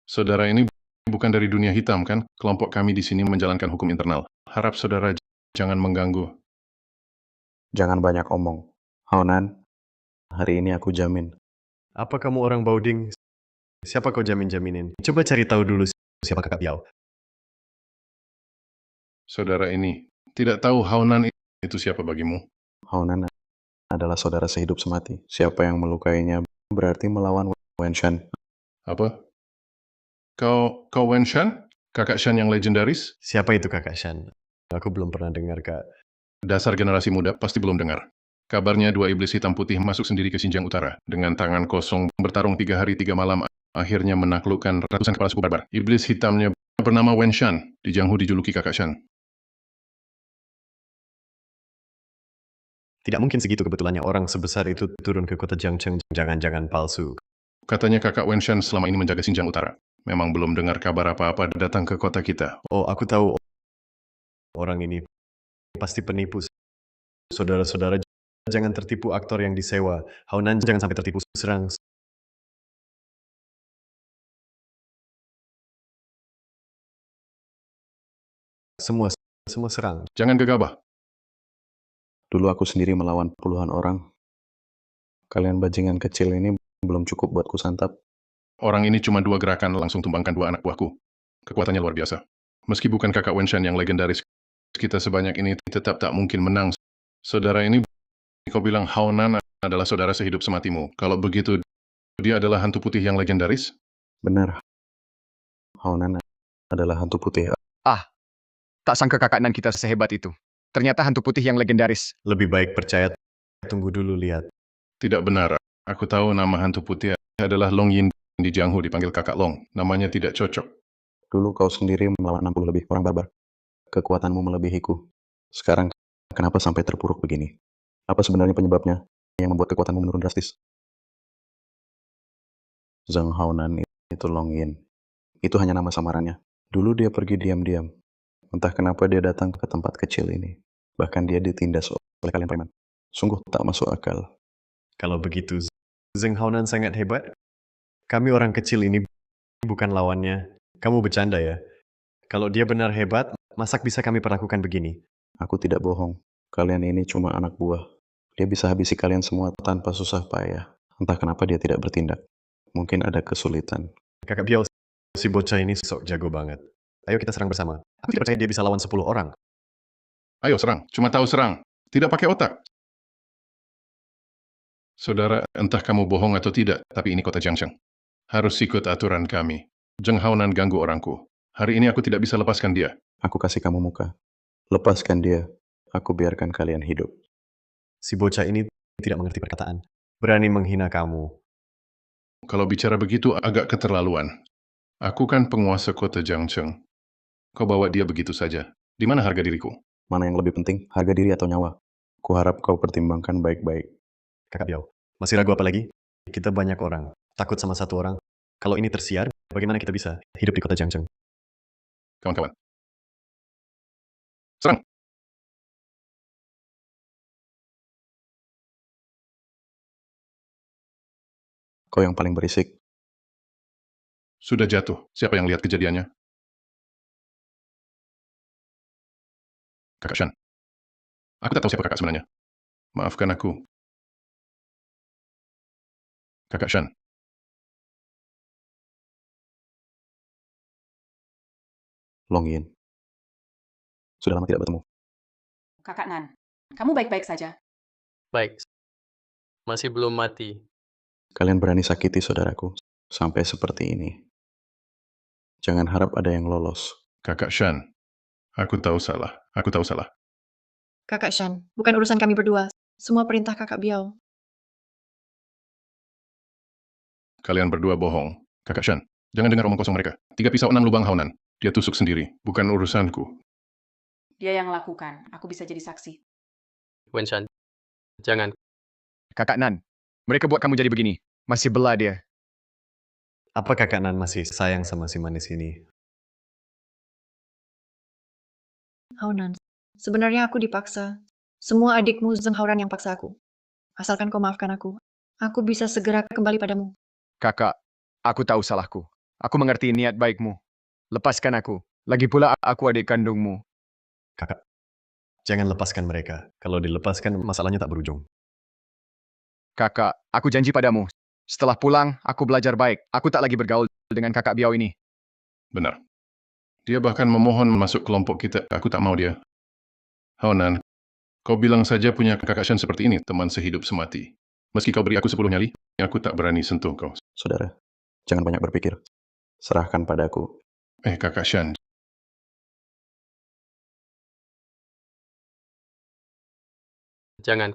Saudara ini bukan dari dunia hitam, kan? Kelompok kami di sini menjalankan hukum internal. Harap saudara jangan mengganggu. Jangan banyak omong. Haonan, hari ini aku jamin. Apa kamu orang Bauding? Siapa kau jamin-jaminin? Coba cari tahu dulu siapa Kakak Biao. Saudara ini tidak tahu Haonan itu siapa bagimu? Haonan adalah saudara sehidup semati. Siapa yang melukainya berarti melawan Wenshan. Apa? Kau Wenshan? Kakak Shan yang legendaris? Siapa itu Kakak Shan? Aku belum pernah dengar, Kak. Dasar generasi muda pasti belum dengar. Kabarnya dua iblis hitam putih masuk sendiri ke Xinjiang Utara. Dengan tangan kosong bertarung 3 hari 3 malam, akhirnya menaklukkan ratusan kepala suku barbar. Iblis hitamnya bernama Wenshan, di Jianghu dijuluki Kakak Shan. Tidak mungkin segitu kebetulannya orang sebesar itu turun ke kota Jiangcheng. Jangan-jangan palsu. Katanya kakak Wenshan selama ini menjaga Xinjiang Utara. Memang belum dengar kabar apa-apa datang ke kota kita. Oh, aku tahu. Orang ini pasti penipu. Saudara-saudara, jangan tertipu aktor yang disewa. Haonan jangan sampai tertipu. Serang. Semua serang. Jangan gegabah. Dulu aku sendiri melawan puluhan orang. Kalian bajingan kecil ini belum cukup buat ku santap. Orang ini cuma 2 gerakan langsung tumbangkan 2 anak buahku. Kekuatannya luar biasa. Meski bukan kakak Wenshan yang legendaris, kita sebanyak ini tetap tak mungkin menang. Saudara ini, kau bilang Haonan adalah saudara sehidup sematimu. Kalau begitu, dia adalah hantu putih yang legendaris? Benar. Haonan adalah hantu putih. Tak sangka kakak Nan kita sehebat itu. Ternyata hantu putih yang legendaris. Lebih baik percaya. Tunggu dulu lihat. Tidak benar. Aku tahu nama hantu putih adalah Long Yin di Jianghu dipanggil kakak Long. Namanya tidak cocok. Dulu kau sendiri melawan 60 lebih orang barbar. Kekuatanmu melebihiku. Sekarang, kenapa sampai terpuruk begini? Apa sebenarnya penyebabnya yang membuat kekuatanmu menurun drastis? Zheng Haonan itu Long Yin. Itu hanya nama samarannya. Dulu dia pergi diam-diam. Entah kenapa dia datang ke tempat kecil ini. Bahkan dia ditindas oleh kalian preman. Sungguh tak masuk akal. Kalau begitu, Zheng Haonan sangat hebat. Kami orang kecil ini bukan lawannya. Kamu bercanda ya? Kalau dia benar hebat, masak bisa kami perlakukan begini? Aku tidak bohong. Kalian ini cuma anak buah. Dia bisa habisi kalian semua tanpa susah payah. Entah kenapa dia tidak bertindak. Mungkin ada kesulitan. Kakak Biao, si bocah ini sok jago banget. Ayo kita serang bersama. Aku tidak percaya dia bisa lawan 10 orang. Ayo serang, cuma tahu serang. Tidak pakai otak. Saudara, entah kamu bohong atau tidak, tapi ini kota Jiangcheng. harus ikut aturan kami. Zheng Haonan ganggu orangku. Hari ini aku tidak bisa lepaskan dia. Aku kasih kamu muka. Lepaskan dia. Aku biarkan kalian hidup. Si bocah ini tidak mengerti perkataan. Berani menghina kamu. Kalau bicara begitu agak keterlaluan. Aku kan penguasa kota Jiangcheng. Kau bawa dia begitu saja. Di mana harga diriku? Mana yang lebih penting, harga diri atau nyawa? Kuharap kau pertimbangkan baik-baik. Kakak Biao, masih ragu apa lagi? Kita banyak orang. Takut sama satu orang. Kalau ini tersiar, bagaimana kita bisa hidup di kota Jiangcheng? Kawan-kawan. Serang! Kau yang paling berisik. Sudah jatuh. Siapa yang lihat kejadiannya? Kakak Shan. Aku tak tahu siapa kakak sebenarnya. Maafkan aku. Kakak Shan. Long Yin. Sudah lama tidak bertemu. Kakak Nan, kamu baik-baik saja? Baik, masih belum mati. Kalian berani sakiti saudaraku. Sampai seperti ini. Jangan harap ada yang lolos. Kakak Shan. Aku tahu salah. Aku tahu salah. Kakak Shan, bukan urusan kami berdua. Semua perintah Kakak Biao. Kalian berdua bohong. Kakak Shan, jangan dengar omong kosong mereka. 3 pisau 6 lubang Haonan. Dia tusuk sendiri. Bukan urusanku. Dia yang lakukan. Aku bisa jadi saksi. Wen Shan, jangan. Kakak Nan, mereka buat kamu jadi begini. Masih bela dia. Apa kakak Nan masih sayang sama si manis ini? Haonan, sebenarnya aku dipaksa. Semua adikmu Zheng Haoran yang paksa aku. Asalkan kau maafkan aku. Aku bisa segera kembali padamu. Kakak, aku tahu salahku. Aku mengerti niat baikmu. Lepaskan aku. Lagi pula aku adik kandungmu. Kakak, jangan lepaskan mereka. Kalau dilepaskan, masalahnya tak berujung. Kakak, aku janji padamu. Setelah pulang, aku belajar baik. Aku tak lagi bergaul dengan kakak Biao ini. Benar. Dia bahkan memohon masuk kelompok kita. Aku tak mau dia. Haonan, kau bilang saja punya kakak Shan seperti ini, teman sehidup semati. Meski kau beri aku 10 nyali, aku tak berani sentuh kau. Saudara, jangan banyak berpikir. Serahkan padaku. Kakak Shan. Jangan.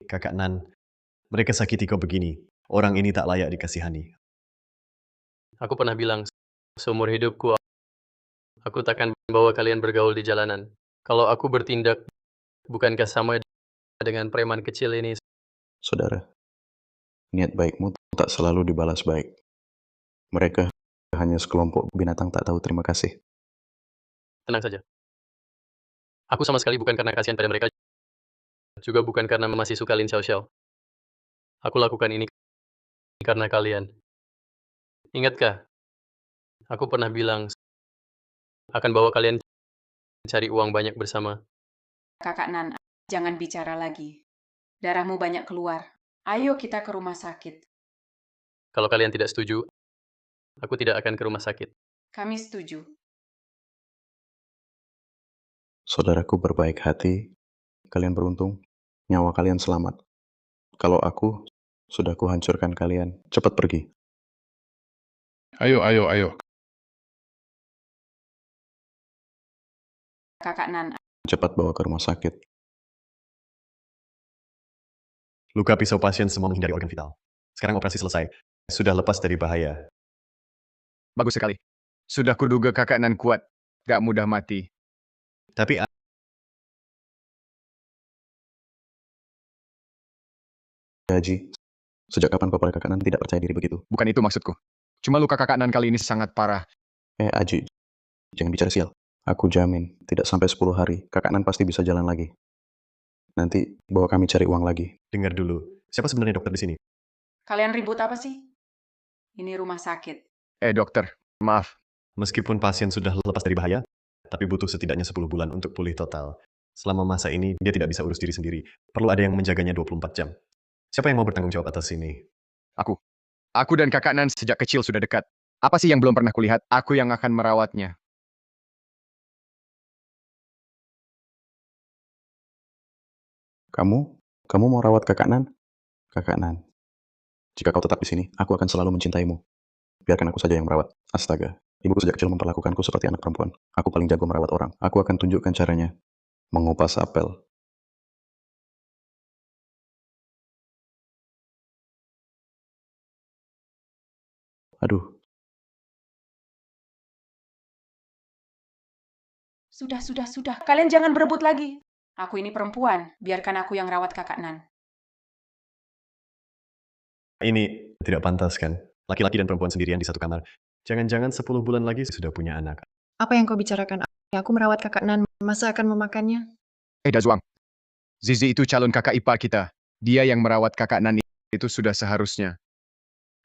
Kakak Nan, mereka sakiti kau begini. Orang ini tak layak dikasihani. Aku pernah bilang, seumur hidupku, aku takkan bawa kalian bergaul di jalanan. Kalau aku bertindak, bukankah sama dengan preman kecil ini? Saudara, niat baikmu tak selalu dibalas baik. Mereka hanya sekelompok binatang tak tahu terima kasih. Tenang saja. Aku sama sekali bukan karena kasihan pada mereka, juga bukan karena masih suka Lin Xiaoxiao. Aku lakukan ini karena kalian. Ingatkah, aku pernah bilang akan bawa kalian cari uang banyak bersama. Kakak Nan, jangan bicara lagi. Darahmu banyak keluar. Ayo kita ke rumah sakit. Kalau kalian tidak setuju, aku tidak akan ke rumah sakit. Kami setuju. Saudaraku berbaik hati, kalian beruntung, nyawa kalian selamat. Kalau aku, sudah kuhancurkan kalian. Cepat pergi. Ayo, ayo, ayo. Kakak Nan, Cepat bawa ke rumah sakit. Luka pisau pasien semua menghindari organ vital. Sekarang operasi selesai. Sudah lepas dari bahaya. Bagus sekali. Sudah kuduga kakak Nan kuat. Gak mudah mati. Tapi Haji, sejak kapan kau pada kakak Nan tidak percaya diri begitu? Bukan itu maksudku. Cuma luka kakak Nan kali ini sangat parah. Aji, jangan bicara sial. Aku jamin, tidak sampai 10 hari, kakak Nan pasti bisa jalan lagi. Nanti bawa kami cari uang lagi. dengar dulu. Siapa sebenarnya dokter di sini? kalian ribut apa sih? Ini rumah sakit. Dokter, maaf. Meskipun pasien sudah lepas dari bahaya, tapi butuh setidaknya 10 bulan untuk pulih total. Selama masa ini, dia tidak bisa urus diri sendiri. Perlu ada yang menjaganya 24 jam. Siapa yang mau bertanggung jawab atas ini? Aku. Aku dan kakak Nan sejak kecil sudah dekat. Apa sih yang belum pernah kulihat? Aku yang akan merawatnya. Kamu mau rawat kakak Nan? Kakak Nan, Jika kau tetap di sini, aku akan selalu mencintaimu. Biarkan aku saja yang merawat. Astaga, ibuku sejak kecil memperlakukanku seperti anak perempuan. Aku paling jago merawat orang. Aku akan tunjukkan caranya. Mengupas apel. Aduh, Sudah. Kalian jangan berebut lagi. Aku ini perempuan, biarkan aku yang rawat kakak Nan. Ini tidak pantas kan? Laki-laki dan perempuan sendirian di satu kamar. Jangan-jangan 10 bulan lagi sudah punya anak. Apa yang kau bicarakan? Aku merawat kakak Nan, masa akan memakannya? Dazuang. Zizi itu calon kakak ipar kita. Dia yang merawat kakak Nan itu sudah seharusnya.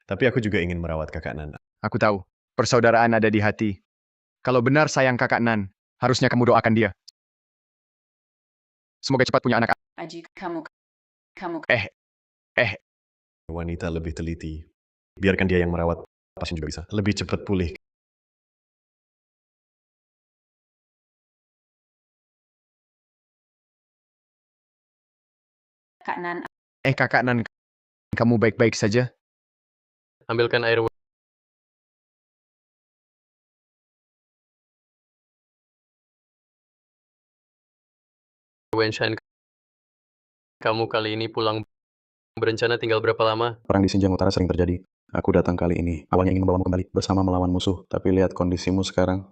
Tapi aku juga ingin merawat kakak Nan. Aku tahu, persaudaraan ada di hati. Kalau benar sayang kakak Nan, harusnya kamu doakan dia. Semoga cepat punya anak. Aji, kamu. Wanita lebih teliti. Biarkan dia yang merawat, pasien juga bisa. Lebih cepat pulih. Kak Nan, Kakak Nan, kamu baik-baik saja? Ambilkan air Wenshan. Kamu kali ini pulang berencana tinggal berapa lama? perang di Xinjiang Utara sering terjadi. Aku datang kali ini, awalnya ingin membawamu kembali bersama melawan musuh. Tapi lihat kondisimu sekarang,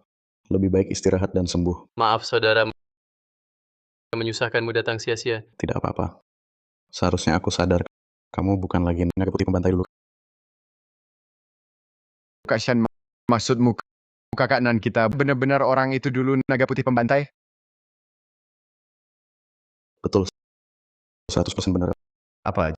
lebih baik istirahat dan sembuh. Maaf saudara, menyusahkanmu datang sia-sia. Tidak apa-apa. Seharusnya aku sadar, kamu bukan lagi naga putih pembantai dulu. Kak Shan, maksudmu kakak Nan kita benar-benar orang itu dulu naga putih pembantai? Betul, 100% benar. Apa?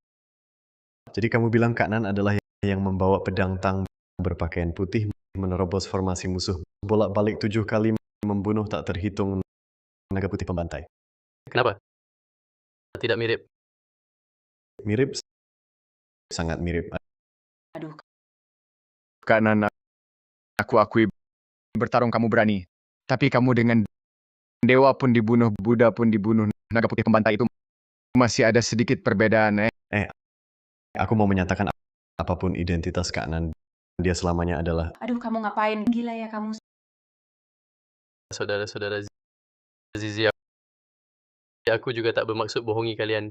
Jadi kamu bilang Kak Nan adalah yang membawa pedang tang berpakaian putih menerobos formasi musuh. Bolak-balik 7 kali membunuh tak terhitung naga putih pembantai. Kenapa? Tidak mirip. Mirip? Sangat mirip. aduh, Kak Nan, aku akui bertarung kamu berani. Tapi kamu dengan dewa pun dibunuh, Buddha pun dibunuh, naga putih pembantai itu masih ada sedikit perbedaan. Aku mau menyatakan apapun identitas Kak Nan, dia selamanya adalah aduh kamu ngapain? Gila ya kamu. Saudara-saudara Zizi, aku juga tak bermaksud bohongi kalian.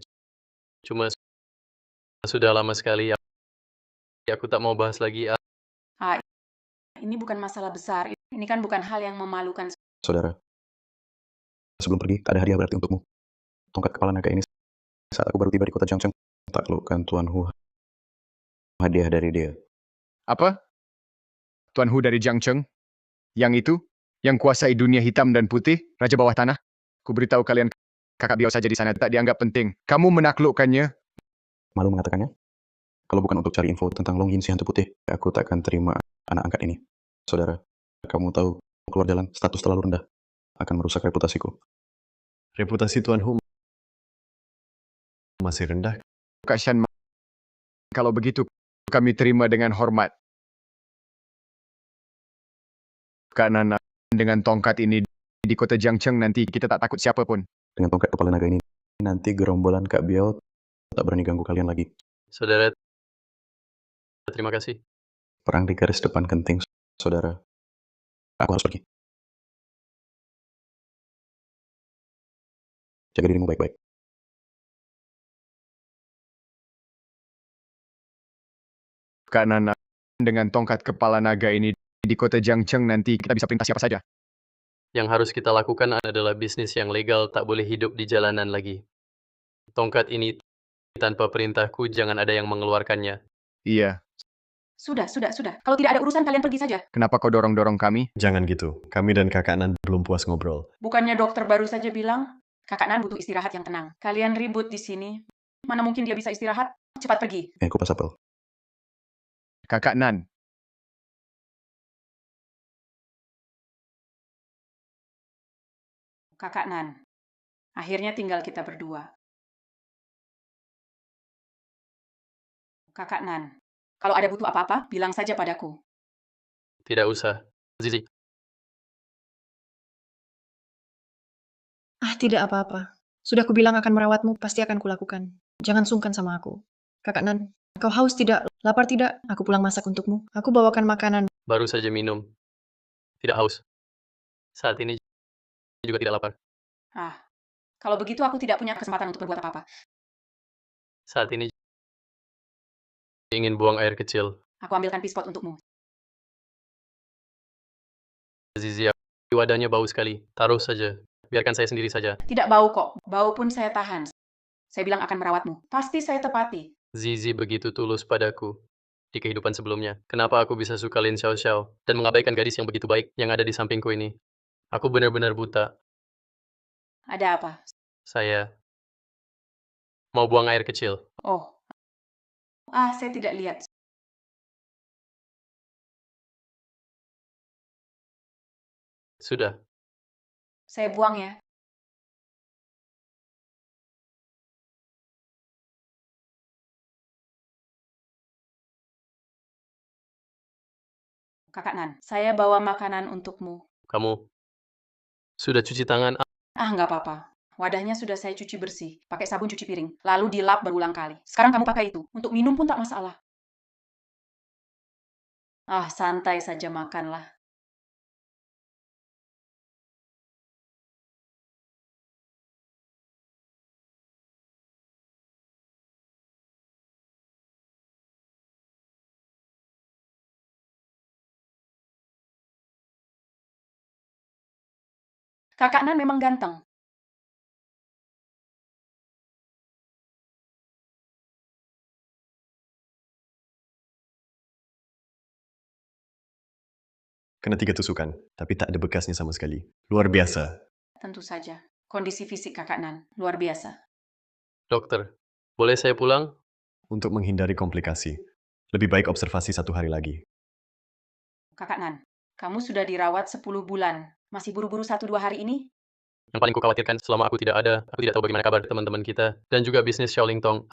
Cuma sudah lama sekali aku tak mau bahas lagi. Ini bukan masalah besar. Ini kan bukan hal yang memalukan. Saudara, sebelum pergi, ada hadiah berarti untukmu. Tongkat kepala naga ini saat aku baru tiba di kota Jiangcheng. Taklukkan Tuan Hu. Hadiah dari dia. Apa? Tuan Hu dari Jiangcheng? Yang itu? Yang kuasai dunia hitam dan putih? Raja bawah tanah? Ku beritahu kalian, kakak Biao saja di sana tak dianggap penting. Kamu menaklukkannya? Malu mengatakannya? Kalau bukan untuk cari info tentang Long Yin si hantu putih, aku takkan terima anak angkat ini. Saudara, kamu tahu, keluar jalan, status terlalu rendah. Akan merusak reputasiku. reputasi Tuan Hu masih rendah. Kak Shan, kalau begitu, kami terima dengan hormat. Kak Nana, dengan tongkat ini di kota Jiangcheng nanti kita tak takut siapapun. Dengan tongkat kepala naga ini, nanti gerombolan Kak Biao tak berani ganggu kalian lagi. Saudara, terima kasih. Perang di garis depan genting, saudara. Aku harus pergi. Jaga dirimu baik-baik. Kak Nana, dengan tongkat kepala naga ini di kota Jiangcheng nanti kita bisa perintah siapa saja. Yang harus kita lakukan adalah bisnis yang legal, tak boleh hidup di jalanan lagi. Tongkat ini tanpa perintahku, jangan ada yang mengeluarkannya. Iya. Sudah. Kalau tidak ada urusan, kalian pergi saja. Kenapa kau dorong-dorong kami? Jangan gitu. Kami dan Kakak Nan belum puas ngobrol. Bukannya dokter baru saja bilang, kakak Nan butuh istirahat yang tenang. Kalian ribut di sini. Mana mungkin dia bisa istirahat? Cepat pergi. Kupas apel. Kakak Nan. Kakak Nan. Akhirnya tinggal kita berdua. Kakak Nan. Kalau ada butuh apa-apa, bilang saja padaku. Tidak usah. Zizi, Tidak apa-apa. Sudah kubilang akan merawatmu, pasti akan kulakukan. Jangan sungkan sama aku. Kakak Nan, kau haus tidak? Lapar tidak? Aku pulang masak untukmu. Aku bawakan makanan. Baru saja minum. Tidak haus. Saat ini juga tidak lapar. Ah, kalau begitu aku tidak punya kesempatan untuk berbuat apa-apa. Saat ini ingin buang air kecil. Aku ambilkan pispot untukmu. Zizi, wadahnya bau sekali. Taruh saja. Biarkan saya sendiri saja. Tidak bau kok. Bau pun saya tahan. Saya bilang akan merawatmu. Pasti saya tepati. Zizi begitu tulus padaku di kehidupan sebelumnya. Kenapa aku bisa suka Lin Xiao Xiao dan mengabaikan gadis yang begitu baik yang ada di sampingku ini? Aku benar-benar buta. Ada apa? Saya mau buang air kecil. Oh. Saya tidak lihat. Sudah. Saya buang ya. Kakak Nan, saya bawa makanan untukmu. Kamu sudah cuci tangan? Nggak apa-apa. Wadahnya sudah saya cuci bersih, pakai sabun cuci piring, lalu dilap berulang kali. Sekarang kamu pakai itu. Untuk minum pun tak masalah. Santai saja makanlah. Kakak Nan memang ganteng. Kena 3 tusukan, tapi tak ada bekasnya sama sekali. Luar biasa. Tentu saja. Kondisi fisik Kakak Nan luar biasa. Dokter, boleh saya pulang? Untuk menghindari komplikasi, lebih baik observasi 1 hari lagi. Kakak Nan, kamu sudah dirawat 10 bulan. Masih buru-buru 1-2 hari ini? Yang paling kukhawatirkan selama aku tidak ada, aku tidak tahu bagaimana kabar teman-teman kita dan juga bisnis Xiaoling Tong.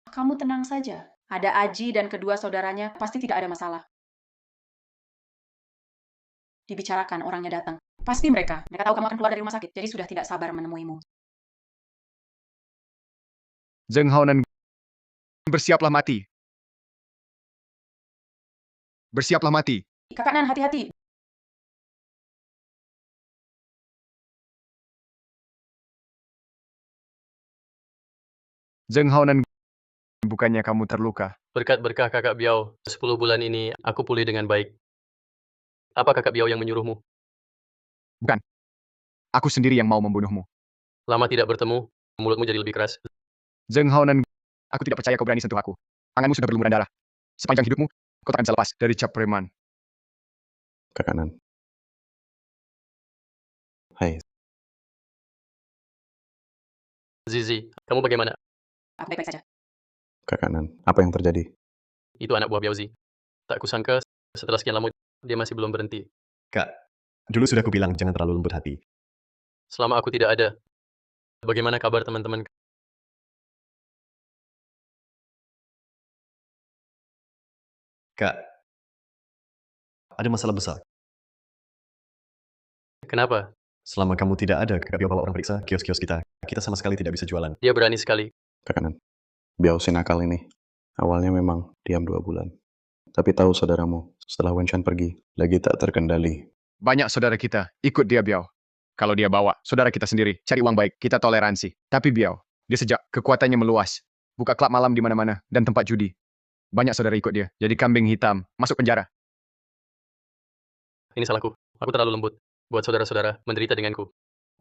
Kamu tenang saja. Ada Aji dan kedua saudaranya, pasti tidak ada masalah. Dibicarakan, orangnya datang. Pasti mereka tahu kamu akan keluar dari rumah sakit, jadi sudah tidak sabar menemuimu. Zheng Haonan, bersiaplah mati. Bersiaplah mati. Kakak Nan, hati-hati. Zheng Haonan, bukannya kamu terluka? Berkat berkah kakak Biao, 10 bulan ini aku pulih dengan baik. Apa kakak Biao yang menyuruhmu? Bukan. Aku sendiri yang mau membunuhmu. Lama tidak bertemu, mulutmu jadi lebih keras. Zheng Haonan, aku tidak percaya kau berani sentuh aku. Tanganmu sudah berlumuran darah. Sepanjang hidupmu, kau tak akan bisa lepas dari cap preman. Kakak Nan. Hai, Zizi, kamu bagaimana? Aku baik-baik saja. Kakak Nan. Apa yang terjadi? Itu anak buah Biaozi. Tak kusangka, setelah sekian lama, dia masih belum berhenti. Kak, dulu sudah kubilang jangan terlalu lembut hati. Selama aku tidak ada, bagaimana kabar teman-teman? Kak, ada masalah besar. Kenapa? Selama kamu tidak ada, Kak Bio bawa orang periksa kios-kios kita. Kita sama sekali tidak bisa jualan. Dia berani sekali. Kakak Nan. Biao si nakal ini. Awalnya memang diam 2 bulan. Tapi tahu saudaramu, setelah Wen Shan pergi, lagi tak terkendali. Banyak saudara kita ikut dia Biao. Kalau dia bawa, saudara kita sendiri, cari uang baik, kita toleransi. Tapi Biao, dia sejak kekuatannya meluas. Buka klub malam di mana-mana, dan tempat judi. Banyak saudara ikut dia, jadi kambing hitam, masuk penjara. Ini salahku. Aku terlalu lembut. Buat saudara-saudara menderita denganku.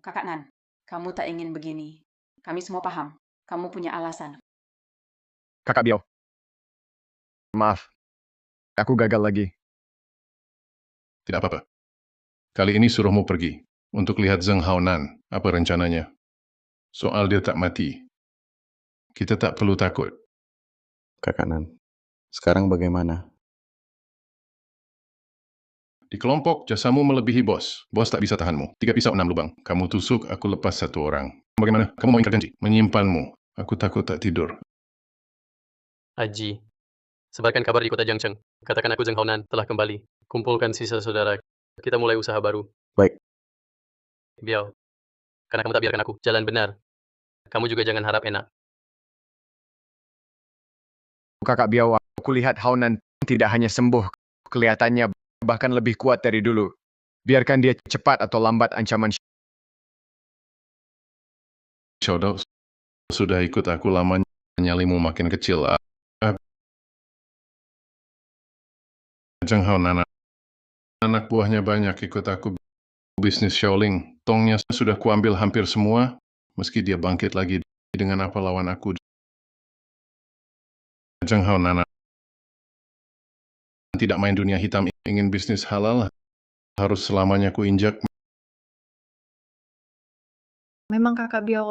Kakak Nan, kamu tak ingin begini. Kami semua paham. Kamu punya alasan. Kakak Biao. Maaf, aku gagal lagi. Tidak apa-apa. Kali ini suruhmu pergi untuk lihat Zheng Haonan. Apa rencananya? Soal dia tak mati. Kita tak perlu takut. Kakak Nan. Sekarang bagaimana? Di kelompok, jasamu melebihi bos. Bos tak bisa tahanmu. 3 pisau 6 lubang. Kamu tusuk, aku lepas 1 orang. Bagaimana? Kamu mau ingkar janji? Menyimpanmu. Aku takut tak tidur. Aji, sebarkan kabar di kota Jiangcheng. Katakan aku Zheng Haonan telah kembali. Kumpulkan sisa saudara. Kita mulai usaha baru. Baik. Biao, karena kamu tak biarkan aku jalan benar. Kamu juga jangan harap enak. Kakak Biau, aku lihat Haunan tidak hanya sembuh, kelihatannya bahkan lebih kuat dari dulu. Biarkan dia cepat atau lambat ancaman Xiaodao sudah ikut aku lama, nyalimu makin kecil. Zheng Hao anak buahnya banyak ikut aku bisnis Shaoling. Tongnya sudah kuambil hampir semua, meski dia bangkit lagi dengan apa lawan aku. Zheng Hao tidak main dunia hitam, ingin bisnis halal, harus selamanya kuinjak. Memang kakak Biau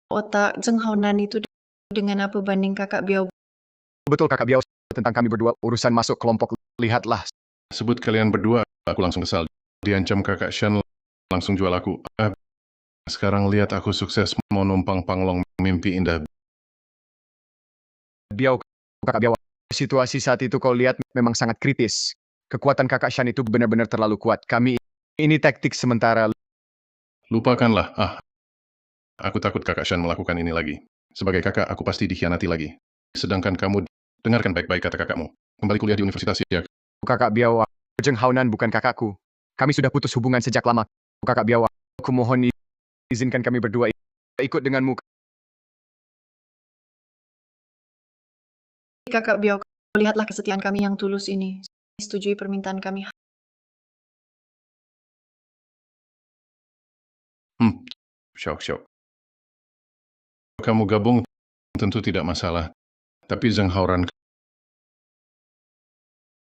otak Zheng Haonan itu dengan apa banding kakak Biau? Betul Kakak Biau, tentang kami berdua, urusan masuk kelompok, lihatlah. Sebut kalian berdua, aku langsung kesal. Diancam kakak Shen, langsung jual aku. Sekarang lihat aku sukses, mau numpang panglong mimpi indah. Biau, Kakak Biau, situasi saat itu kau lihat memang sangat kritis. Kekuatan Kakak Shan itu benar-benar terlalu kuat. Kami ini taktik sementara. Lupakanlah, aku takut kakak Shan melakukan ini lagi. Sebagai kakak, aku pasti dikhianati lagi. Sedangkan kamu, dengarkan baik-baik kata kakakmu. Kembali kuliah di universitas ya. Kakak Biau, Zheng Haonan bukan kakakku. Kami sudah putus hubungan sejak lama. Kakak Biau, aku mohon izinkan kami berdua ikut denganmu. Kakak Biau, lihatlah kesetiaan kami yang tulus ini. Setujui permintaan kami. Syok. Kamu gabung, tentu tidak masalah. Tapi Zheng Haoran,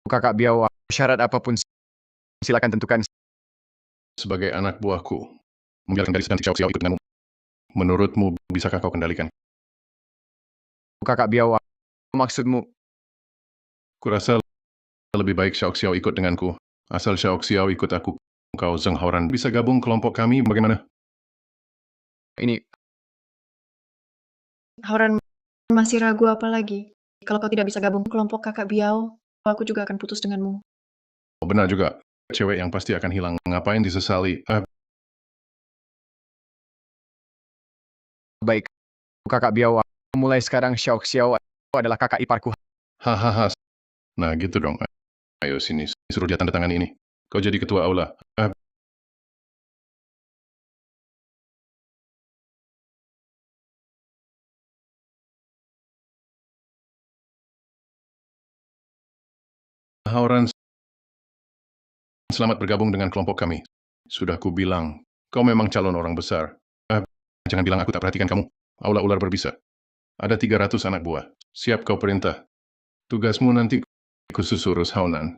Kakak Biau, syarat apapun silakan tentukan. sebagai anak buahku, membiarkan gadis cantik Xiao ikut denganmu. Menurutmu, bisakah kau kendalikan? Kakak Biau, maksudmu? Kurasa lebih baik Xiao ikut denganku. Asal Xiao ikut aku, kau Zheng Haoran bisa gabung kelompok kami, bagaimana? Ini, Haoran masih ragu apa lagi? Kalau kau tidak bisa gabung kelompok kakak Biau, aku juga akan putus denganmu. Benar juga, cewek yang pasti akan hilang. Ngapain disesali? baik. Kakak Biau, mulai sekarang Xiao adalah kakak iparku. Hahaha. Nah gitu dong. Ayo sini, suruh dia tanda tangan ini. Kau jadi ketua aula. Haoran, selamat bergabung dengan kelompok kami. Sudah ku bilang, kau memang calon orang besar. Jangan bilang aku tak perhatikan kamu. Aula ular berbisa. Ada 300 anak buah. Siap kau perintah. Tugasmu nanti khusus urus Haonan.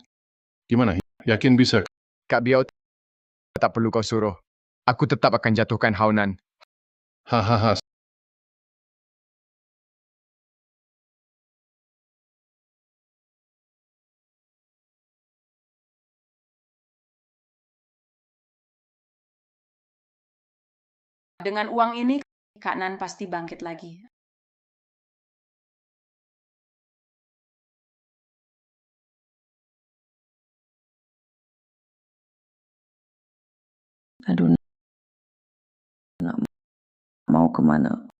Gimana? Yakin bisa? Kak Biau, tak perlu kau suruh. Aku tetap akan jatuhkan Haonan. Hahaha. Dengan uang ini, Kak Nan pasti bangkit lagi. Aduh, nak mau kemana?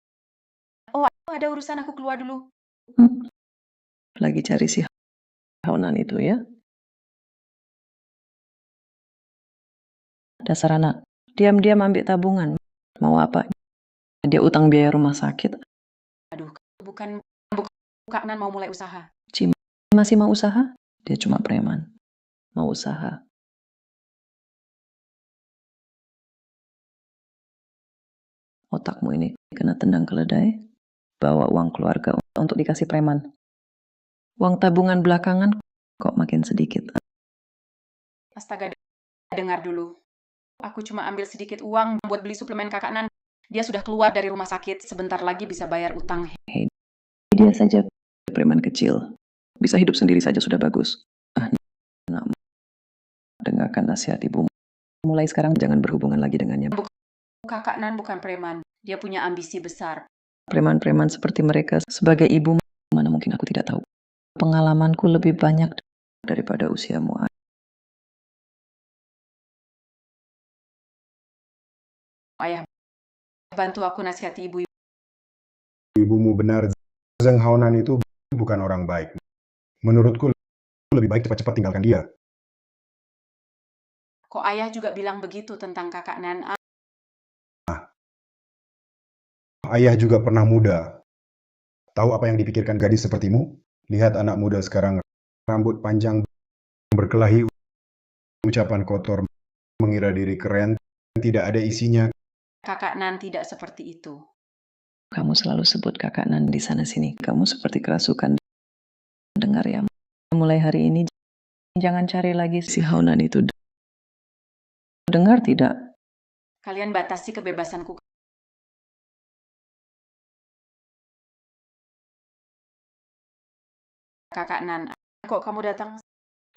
Oh, ada urusan, aku keluar dulu. Lagi cari si Haonan itu ya? Dasar anak, diam-diam ambil tabungan. Mau apa? Dia utang biaya rumah sakit. Aduh, bukan Kak Nan mau mulai usaha. Masih mau usaha? Dia cuma preman. Mau usaha. Otakmu ini kena tendang keledai. Bawa uang keluarga untuk dikasih preman. Uang tabungan belakangan kok makin sedikit. Astaga, dengar dulu. Aku cuma ambil sedikit uang buat beli suplemen Kakak Nan. Dia sudah keluar dari rumah sakit, sebentar lagi bisa bayar utang. Hey, dia saja preman kecil. Bisa hidup sendiri saja sudah bagus. Nak, dengarkan nasihat ibu. Mulai sekarang jangan berhubungan lagi dengannya. Kakak Nan bukan preman. Dia punya ambisi besar. Preman-preman seperti mereka sebagai ibu, mana mungkin aku tidak tahu. Pengalamanku lebih banyak daripada usiamu. Ayah, bantu aku nasihati ibu. Ibumu benar, Zheng Haonan itu bukan orang baik. Menurutku lebih baik cepat-cepat tinggalkan dia. Kok ayah juga bilang begitu tentang kakak Nan? Ayah juga pernah muda. Tahu apa yang dipikirkan gadis sepertimu? Lihat anak muda sekarang, rambut panjang berkelahi, ucapan kotor, mengira diri keren, tidak ada isinya. Kakak Nan tidak seperti itu. Kamu selalu sebut kakak Nan di sana-sini. Kamu seperti kerasukan. Dengar ya, mulai hari ini jangan cari lagi si Haunan itu. Dengar tidak? Kalian batasi kebebasanku. Kakak Nan, kok kamu datang?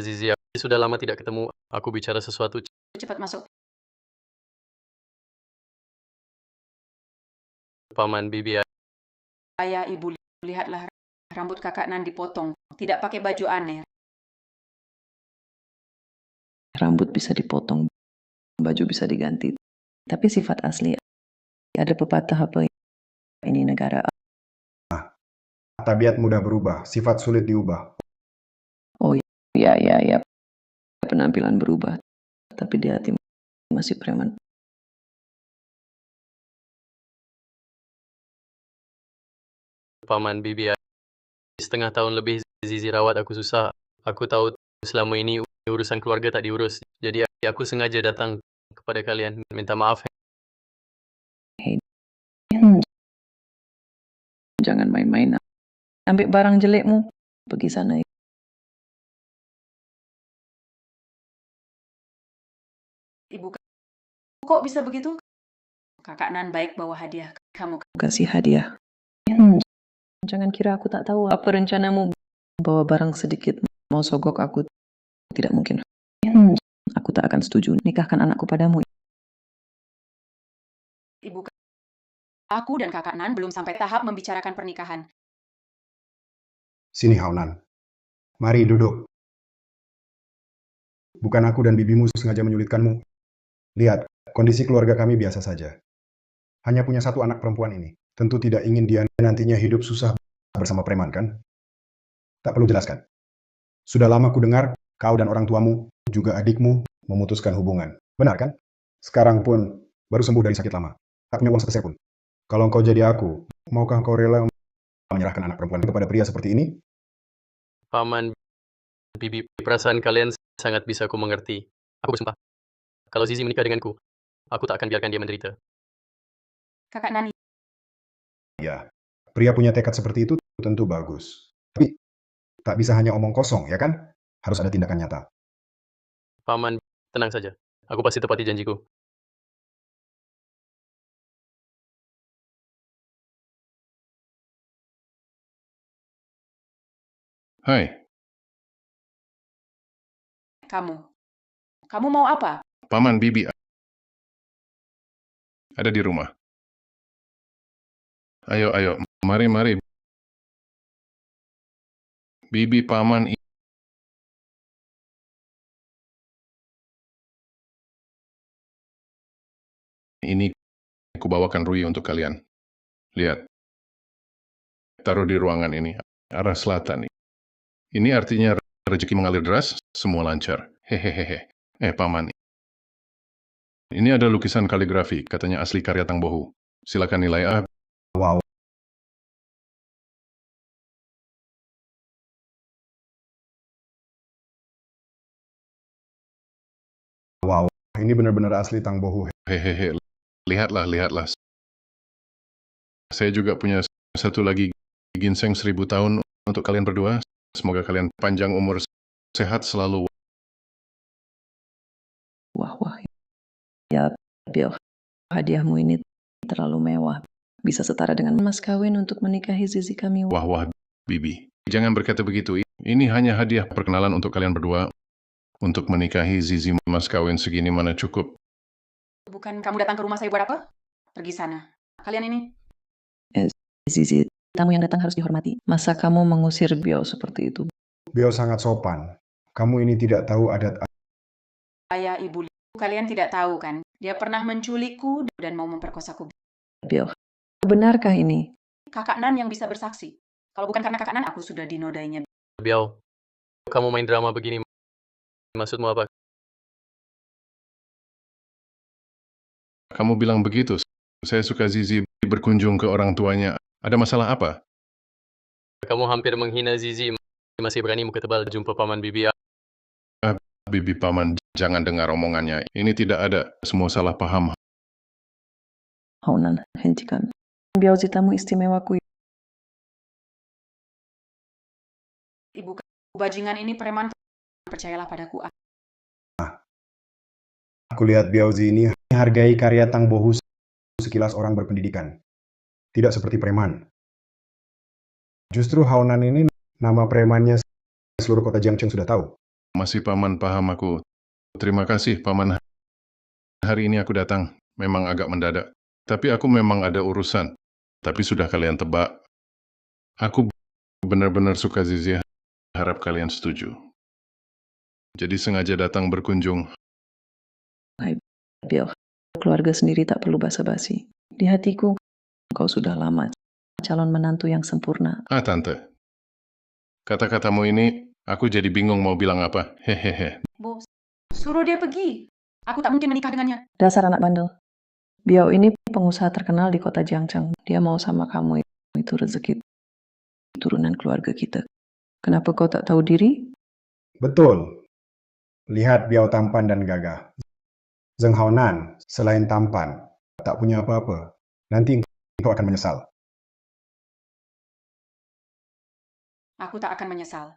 Zizi, aku sudah lama tidak ketemu. Aku bicara sesuatu. Cepat masuk. Paman Bibi, Ayah, ibu, lihatlah rambut kakak Nan dipotong. Tidak pakai baju aneh. Rambut bisa dipotong, baju bisa diganti. Tapi sifat asli, ada pepatah apa ini negara. Tabiat mudah berubah, sifat sulit diubah. Oh ya, penampilan berubah, tapi di hati masih preman. Paman Bibi, setengah tahun lebih Zizi rawat aku susah. Aku tahu selama ini urusan keluarga tak diurus. Jadi aku sengaja datang kepada kalian minta maaf. Jangan main-main. Ambil barang jelekmu, pergi sana. Ibu, kok bisa begitu? Kakak Nan baik bawa hadiah kamu. Kasih hadiah. Jangan kira aku tak tahu apa rencanamu. Bawa barang sedikit, mau sogok aku. Tidak mungkin. Aku tak akan setuju nikahkan anakku padamu. Ibu, aku dan kakak Nan belum sampai tahap membicarakan pernikahan. Sini Haunan. Mari duduk. Bukan aku dan bibimu sengaja menyulitkanmu. Lihat, kondisi keluarga kami biasa saja. Hanya punya satu anak perempuan ini. Tentu tidak ingin dia nantinya hidup susah bersama preman, kan? Tak perlu jelaskan. Sudah lama ku dengar, kau dan orang tuamu, juga adikmu, memutuskan hubungan. Benar kan? Sekarang pun, baru sembuh dari sakit lama. Tak punya uang sepeser pun. Kalau engkau jadi aku, maukah engkau rela menyerahkan anak perempuan kepada pria seperti ini? Paman Bibi, perasaan kalian sangat bisa aku mengerti. Aku bersumpah, kalau Zizi menikah denganku, aku tak akan biarkan dia menderita. Kakak Nan, Ya, pria punya tekad seperti itu tentu bagus. Tapi, tak bisa hanya omong kosong, ya kan? Harus ada tindakan nyata. Paman, tenang saja. Aku pasti tepati janjiku. Hai, kamu mau apa? Paman Bibi ada di rumah. Ayo, mari. Bibi Paman ini aku bawakan Rui untuk kalian. Lihat. Taruh di ruangan ini, arah selatan. Ini artinya rezeki mengalir deras, semua lancar. Hehehe. Paman. Ini ada lukisan kaligrafi, katanya asli karya Tang Bohu. Silakan nilai A. Wow. Wow, ini benar-benar asli Tang Bohu. Hehehe. Lihatlah. Saya juga punya satu lagi ginseng 1000 tahun untuk kalian berdua. Semoga kalian panjang umur, sehat selalu. Wah. Ya, Bill, hadiahmu ini terlalu mewah. Bisa setara dengan mas kawin untuk menikahi Zizi kami. Wah, Bibi. Jangan berkata begitu. Ini hanya hadiah perkenalan untuk kalian berdua. Untuk menikahi Zizi mas kawin segini mana cukup. Bukan kamu datang ke rumah saya buat apa? Pergi sana. Kalian ini. Zizi, tamu yang datang harus dihormati. Masa kamu mengusir Bill seperti itu? Bill sangat sopan. Kamu ini tidak tahu adat. Ayah, ibu, kalian tidak tahu kan? Dia pernah menculikku dan mau memperkosaku. Bill, benarkah ini? Kakak Nan yang bisa bersaksi. Kalau bukan karena kakak Nan, aku sudah dinodainya. Biao, kamu main drama begini, maksudmu apa? Kamu bilang begitu. Saya suka Zizi berkunjung ke orang tuanya. Ada masalah apa? Kamu hampir menghina Zizi, masih berani muka tebal jumpa paman bibi. Bibi paman, jangan dengar omongannya. Ini tidak ada. Semua salah paham. Haunan, hentikan. Biao tamu istimewaku. Ibu bajingan ini preman, percayalah padaku. Aku lihat Biaozi ini menghargai karya Tang Bohu sekilas orang berpendidikan. Tidak seperti preman. Justru Haunan ini nama premannya seluruh kota Jiangcheng sudah tahu. Masih paman paham aku. Terima kasih, paman. Hari ini aku datang. Memang agak mendadak. Tapi aku memang ada urusan. Tapi sudah kalian tebak. Aku benar-benar suka Zizi. Harap kalian setuju. Jadi sengaja datang berkunjung. Biao, keluarga sendiri tak perlu basa-basi. Di hatiku, kau sudah lama calon menantu yang sempurna. Tante. Kata-katamu ini, aku jadi bingung mau bilang apa. Hehehe. Bos, suruh dia pergi. Aku tak mungkin menikah dengannya. Dasar anak bandel. Biao ini pengusaha terkenal di kota Jiangcheng. Dia mau sama kamu, itu rezeki turunan keluarga kita. Kenapa kau tak tahu diri? Betul. Lihat Biao tampan dan gagah. Zheng Haonan, selain tampan, tak punya apa-apa. Nanti engkau akan menyesal. Aku tak akan menyesal.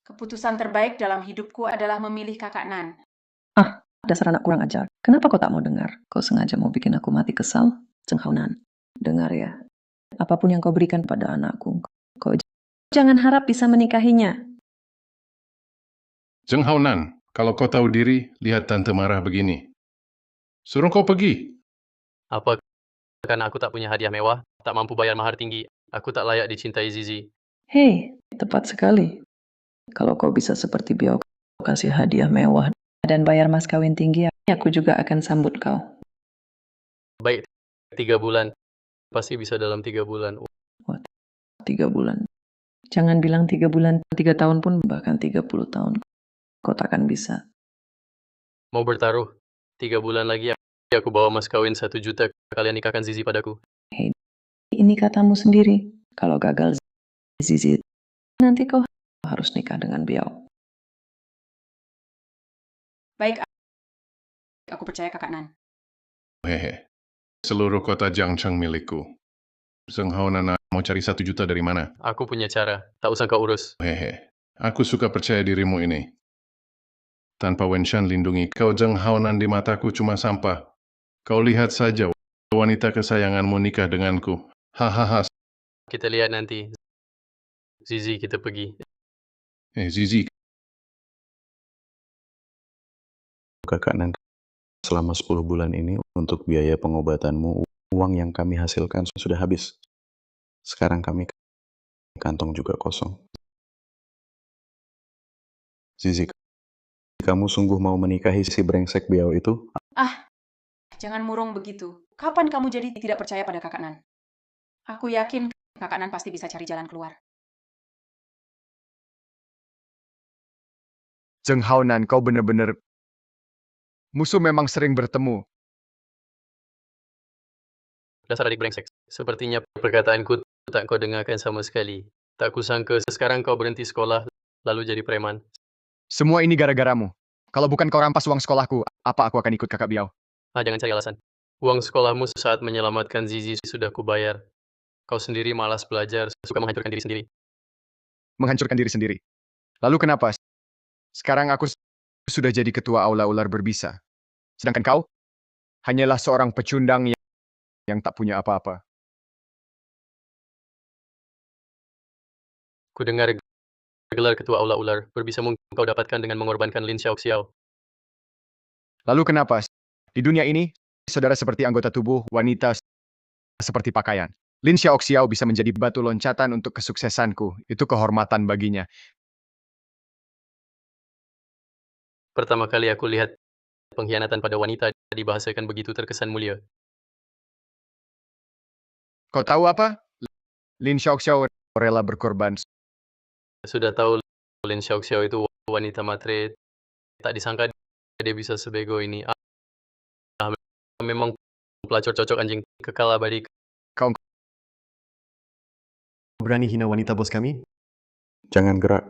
Keputusan terbaik dalam hidupku adalah memilih kakak Nan. Dasar anak kurang ajar. Kenapa kau tak mau dengar? Kau sengaja mau bikin aku mati kesal? Zheng Haonan, dengar ya. Apapun yang kau berikan pada anakku, kau jangan harap bisa menikahinya. Zheng Haonan, kalau kau tahu diri, lihat tante marah begini. Suruh kau pergi. Apa karena aku tak punya hadiah mewah, tak mampu bayar mahar tinggi, aku tak layak dicintai Zizi. Hei, tepat sekali. Kalau kau bisa seperti Biao, kau kasih hadiah mewah dan bayar mas kawin tinggi, aku juga akan sambut kau. Baik, 3 bulan. Pasti bisa dalam 3 bulan. 3 bulan. Jangan bilang 3 bulan, 3 tahun pun, bahkan 30 tahun. Kau takkan bisa. Mau bertaruh, 3 bulan lagi aku bawa mas kawin 1 juta, kalian nikahkan Zizi padaku. Hei, ini katamu sendiri. Kalau gagal Zizi, nanti kau harus nikah dengan Biao. Baik, aku percaya kakak Nan. Hehe. Seluruh kota Jiangcheng milikku. Zheng Haonan mau cari 1 juta dari mana? Aku punya cara, tak usah kau urus. Hehe. Aku suka percaya dirimu ini. Tanpa Wenshan lindungi kau, Zheng Haonan di mataku cuma sampah. Kau lihat saja, wanita kesayanganmu nikah denganku. Hahaha. Kita lihat nanti. Zizi, kita pergi. Zizi, Kakak Nan, selama 10 bulan ini untuk biaya pengobatanmu, uang yang kami hasilkan sudah habis. Sekarang kami kantong juga kosong. Zizi, kamu sungguh mau menikahi si brengsek Biao itu? Jangan murung begitu. Kapan kamu jadi tidak percaya pada kakak Nan? Aku yakin kakak Nan pasti bisa cari jalan keluar. Zheng Haonan, kau benar-benar... Musuh memang sering bertemu. Dasar adik brengsek. Sepertinya perkataanku tak kau dengarkan sama sekali. Tak kusangka sekarang kau berhenti sekolah, lalu jadi preman. Semua ini gara-garamu. Kalau bukan kau rampas uang sekolahku, apa aku akan ikut kakak Biao? Jangan cari alasan. Uang sekolahmu saat menyelamatkan Zizi sudah kubayar. Kau sendiri malas belajar, suka menghancurkan diri sendiri. Menghancurkan diri sendiri. Lalu kenapa? Sekarang aku sudah jadi ketua aula ular berbisa. Sedangkan kau hanyalah seorang pecundang yang tak punya apa-apa. Ku dengar gelar ketua aula ular berbisa mungkin kau dapatkan dengan mengorbankan Lin Xiaoxiao. Lalu kenapa? Di dunia ini, saudara seperti anggota tubuh, wanita seperti pakaian. Lin Xiaoxiao bisa menjadi batu loncatan untuk kesuksesanku. Itu kehormatan baginya. Pertama kali aku lihat pengkhianatan pada wanita dibahasakan begitu terkesan mulia. Kau tahu apa? Lin Xiaoxiao rela berkorban. Sudah tahu Lin Xiaoxiao itu wanita matre. Tak disangka dia bisa sebego ini. Memang pelacur cocok anjing kekal abadi. Kau Berani hina wanita bos kami? Jangan gerak.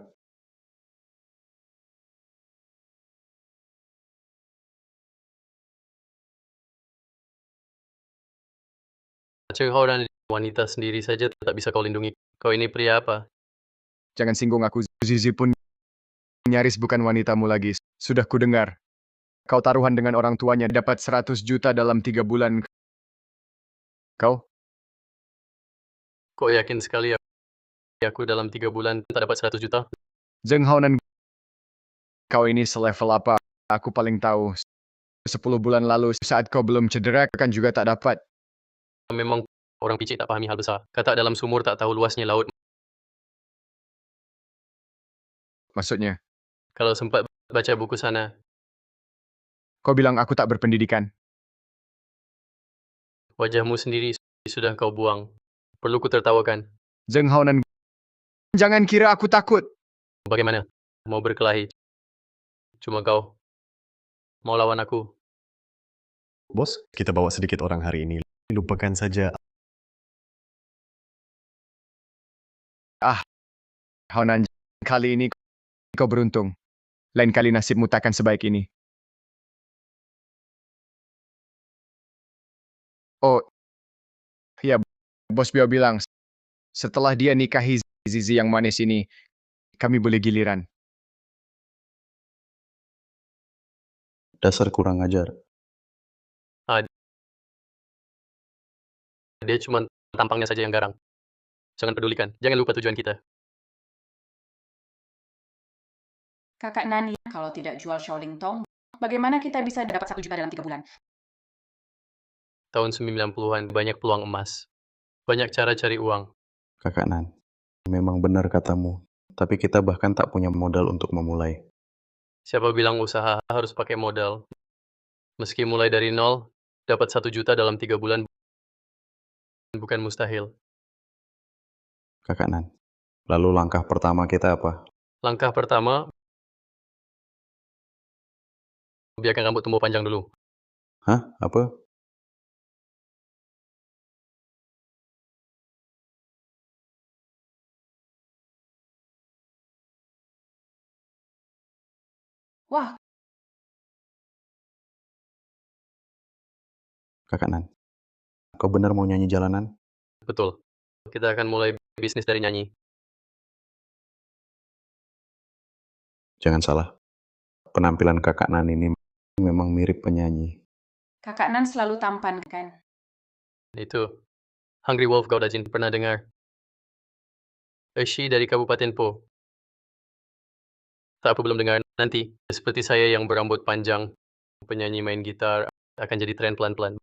Kau dan wanita sendiri saja tak bisa kau lindungi. Kau ini pria apa? jangan singgung aku. Zizi pun nyaris bukan wanitamu lagi. Sudah kudengar. Kau taruhan dengan orang tuanya dapat 100 juta dalam 3 bulan. Kau? Kau yakin sekali aku dalam 3 bulan tak dapat 100 juta? Zheng Haonan, kau ini selevel apa? Aku paling tahu. 10 bulan lalu saat kau belum cedera kan juga tak dapat. Memang orang picik tak pahami hal besar. Kata dalam sumur tak tahu luasnya laut. Maksudnya, Kalau sempat baca buku sana, kau bilang aku tak berpendidikan. wajahmu sendiri sudah kau buang. Perlu ku tertawakan. Zheng Haonan, jangan kira aku takut. Bagaimana? Mau berkelahi? Cuma kau mau lawan aku? Bos, kita bawa sedikit orang hari ini. Lupakan saja. Haonan, kali ini kau beruntung. Lain kali nasibmu takkan sebaik ini. Oh, ya, Bos Biao bilang, setelah dia nikahi Zizi yang manis ini, kami boleh giliran. Dasar kurang ajar. Dia cuma tampangnya saja yang garang. Jangan pedulikan. Jangan lupa tujuan kita. Kakak Nani, kalau tidak jual Shaoling Tong, bagaimana kita bisa dapat 1 juta dalam 3 bulan? Tahun 90-an banyak peluang emas. Banyak cara cari uang. Kakak Nan, memang benar katamu. Tapi kita bahkan tak punya modal untuk memulai. Siapa bilang usaha harus pakai modal? Meski mulai dari nol, dapat 1 juta dalam 3 bulan bukan mustahil. Kakak Nan, lalu langkah pertama kita apa? Langkah pertama, biarkan rambut tumbuh panjang dulu. Hah? Apa? Wah, Kakak Nan, kau benar mau nyanyi jalanan? Betul. Kita akan mulai bisnis dari nyanyi. Jangan salah. Penampilan Kakak Nan ini memang mirip penyanyi. Kakak Nan selalu tampan, kan? Itu. Hungry Wolf Gaudajin pernah dengar? Eshi dari Kabupaten Po. Tak apa belum dengar. Nanti, seperti saya yang berambut panjang, penyanyi main gitar, akan jadi tren pelan-pelan.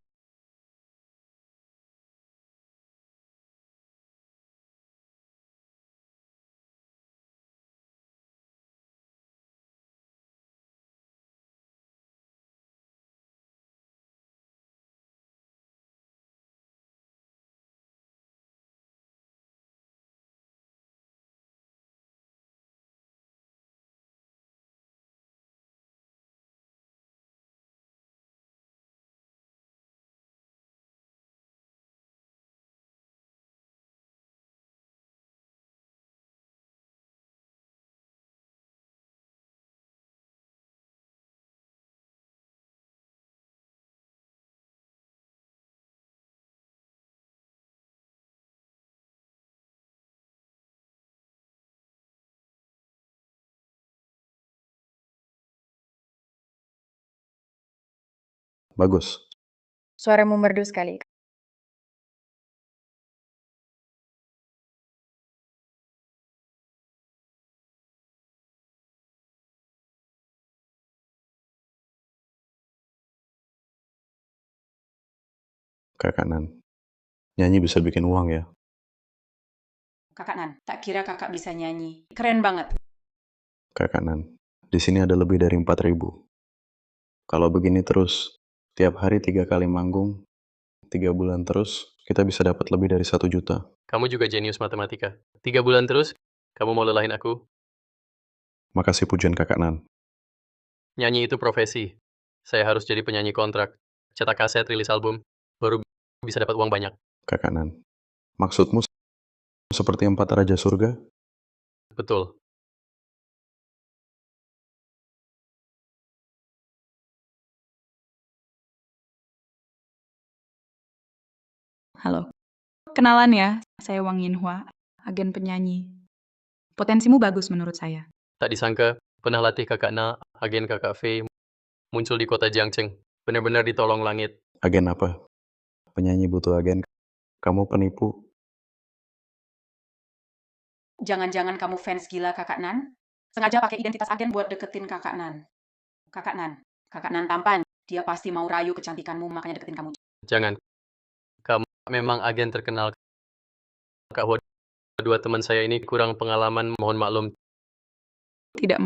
Bagus. Suaramu merdu sekali. Kakak Nan, nyanyi bisa bikin uang ya? Kakak Nan, tak kira kakak bisa nyanyi. Keren banget. Kakak Nan, di sini ada lebih dari 4.000. Kalau begini terus, tiap hari 3 kali manggung, 3 bulan terus, kita bisa dapat lebih dari 1 juta. Kamu juga jenius matematika. 3 bulan terus, kamu mau lelahin aku? Makasih pujian kakak Nan. Nyanyi itu profesi. Saya harus jadi penyanyi kontrak. Cetak kaset, rilis album, baru bisa dapat uang banyak. Kakak Nan. Maksudmu seperti 4 raja surga? Betul. Halo. Kenalan ya, saya Wang Yinhua, agen penyanyi. Potensimu bagus menurut saya. Tak disangka, pernah latih kakak Na, agen kakak Fei, muncul di kota Jiangcheng. Benar-benar ditolong langit. Agen apa? Penyanyi butuh agen. Kamu penipu. Jangan-jangan kamu fans gila Kakak Nan? Sengaja pakai identitas agen buat deketin Kakak Nan. Kakak Nan tampan. Dia pasti mau rayu kecantikanmu, makanya deketin kamu. Jangan. Kamu memang agen terkenal. Kak Hua, dua teman saya ini kurang pengalaman, mohon maklum. Tidak,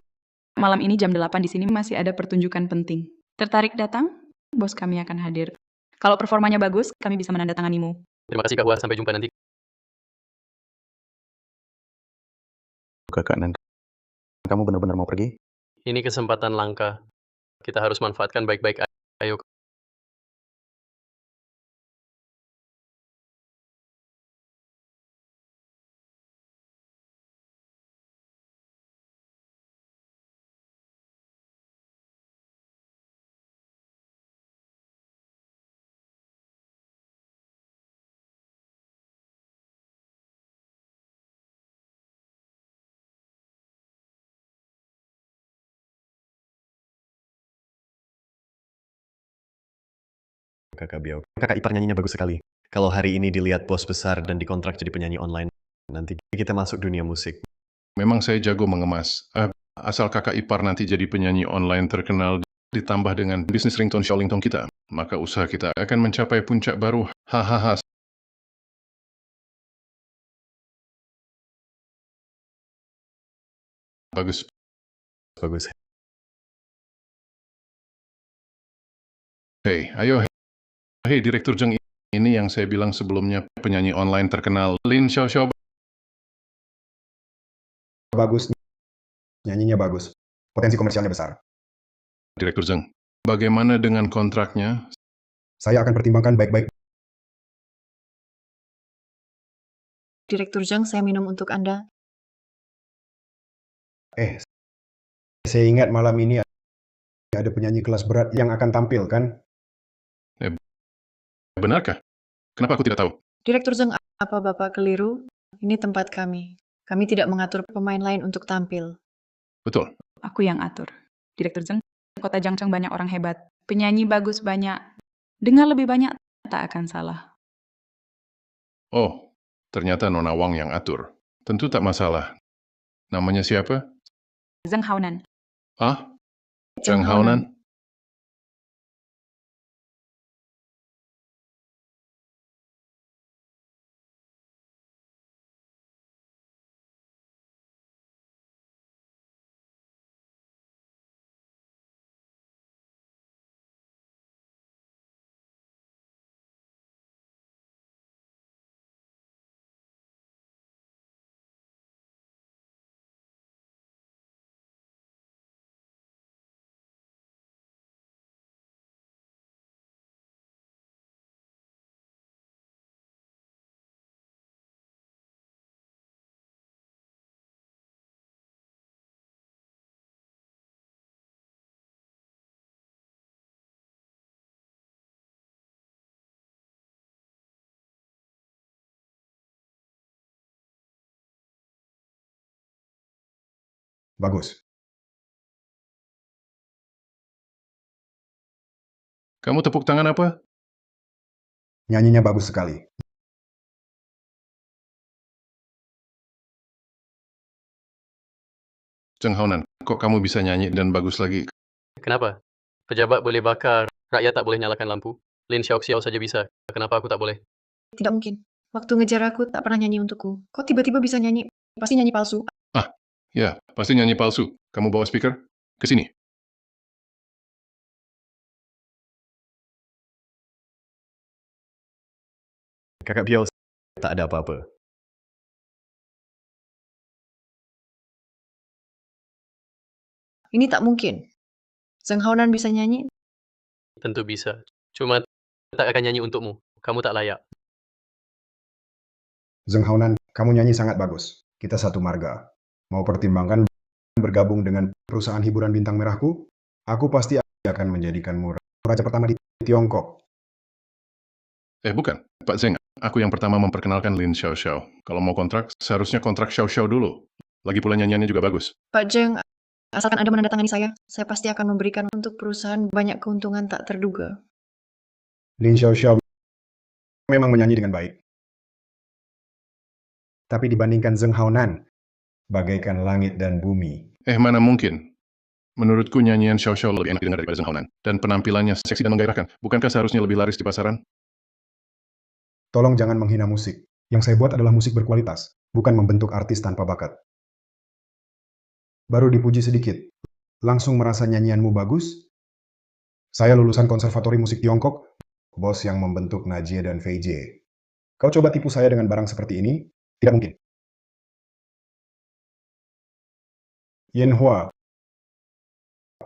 malam ini jam 8 di sini masih ada pertunjukan penting. Tertarik datang? Bos kami akan hadir. Kalau performanya bagus, kami bisa menandatanganimu. Terima kasih Kak Hua, sampai jumpa nanti. Kakak Nan. Kamu benar-benar mau pergi? Ini kesempatan langka. Kita harus manfaatkan baik-baik. Ayo. Kakak Biau. Kakak ipar nyanyinya bagus sekali. Kalau hari ini dilihat bos besar dan dikontrak jadi penyanyi online, nanti kita masuk dunia musik. Memang saya jago mengemas. Asal kakak ipar nanti jadi penyanyi online terkenal, ditambah dengan bisnis ringtone Xiaolingtong kita, maka usaha kita akan mencapai puncak baru. Hahaha. Bagus. Bagus. Hei, ayo. Hei, Direktur Zheng, ini yang saya bilang sebelumnya, penyanyi online terkenal, Lin Xiaoxiao. Bagus, nyanyinya bagus. Potensi komersialnya besar. Direktur Zheng, bagaimana dengan kontraknya? Saya akan pertimbangkan baik-baik. Direktur Zhang, saya minum untuk Anda. Saya ingat malam ini ada penyanyi kelas berat yang akan tampil, kan? Benarkah? Kenapa aku tidak tahu? Direktur Zhang, apa Bapak keliru? Ini tempat kami. Kami tidak mengatur pemain lain untuk tampil. Betul. Aku yang atur. Direktur Zheng, kota Jiangcheng banyak orang hebat. Penyanyi bagus banyak. Dengar lebih banyak, tak akan salah. Oh, ternyata Nona Wang yang atur. Tentu tak masalah. Namanya siapa? Zheng Haonan. Ah? Zheng Haonan? Bagus. Kamu tepuk tangan apa? Nyanyinya bagus sekali. Zheng Haonan, kok kamu bisa nyanyi dan bagus lagi? Kenapa? Pejabat boleh bakar, rakyat tak boleh nyalakan lampu. Lin Xiaoxiao saja bisa. Kenapa aku tak boleh? Tidak mungkin. Waktu ngejar aku tak pernah nyanyi untukku. Kok tiba-tiba bisa nyanyi? Pasti nyanyi palsu. Ya, pasti nyanyi palsu. Kamu bawa speaker? Ke sini. Kakak Biau, tak ada apa-apa. Ini tak mungkin. Zheng Haonan bisa nyanyi? Tentu bisa. Cuma tak akan nyanyi untukmu. Kamu tak layak. Zheng Haonan, kamu nyanyi sangat bagus. Kita satu marga. Mau pertimbangkan bergabung dengan perusahaan hiburan bintang merahku? Aku pasti akan menjadikanmu raja pertama di Tiongkok. Bukan, Pak Zeng. Aku yang pertama memperkenalkan Lin Xiao Xiao. Kalau mau kontrak, seharusnya kontrak Xiao Xiao dulu. Lagi pula nyanyiannya juga bagus. Pak Zheng, asalkan Anda menandatangani saya pasti akan memberikan untuk perusahaan banyak keuntungan tak terduga. Lin Xiao Xiao memang menyanyi dengan baik. Tapi dibandingkan Zheng Haonan, bagaikan langit dan bumi. Mana mungkin? Menurutku nyanyian Xiao Xiao lebih enak didengar daripada Zheng Haonan. Dan penampilannya seksi dan menggairahkan. Bukankah seharusnya lebih laris di pasaran? Tolong jangan menghina musik. Yang saya buat adalah musik berkualitas, bukan membentuk artis tanpa bakat. Baru dipuji sedikit, langsung merasa nyanyianmu bagus? Saya lulusan konservatori musik Tiongkok, bos yang membentuk Najie dan Fei Jie. Kau coba tipu saya dengan barang seperti ini? Tidak mungkin. Yen Hua,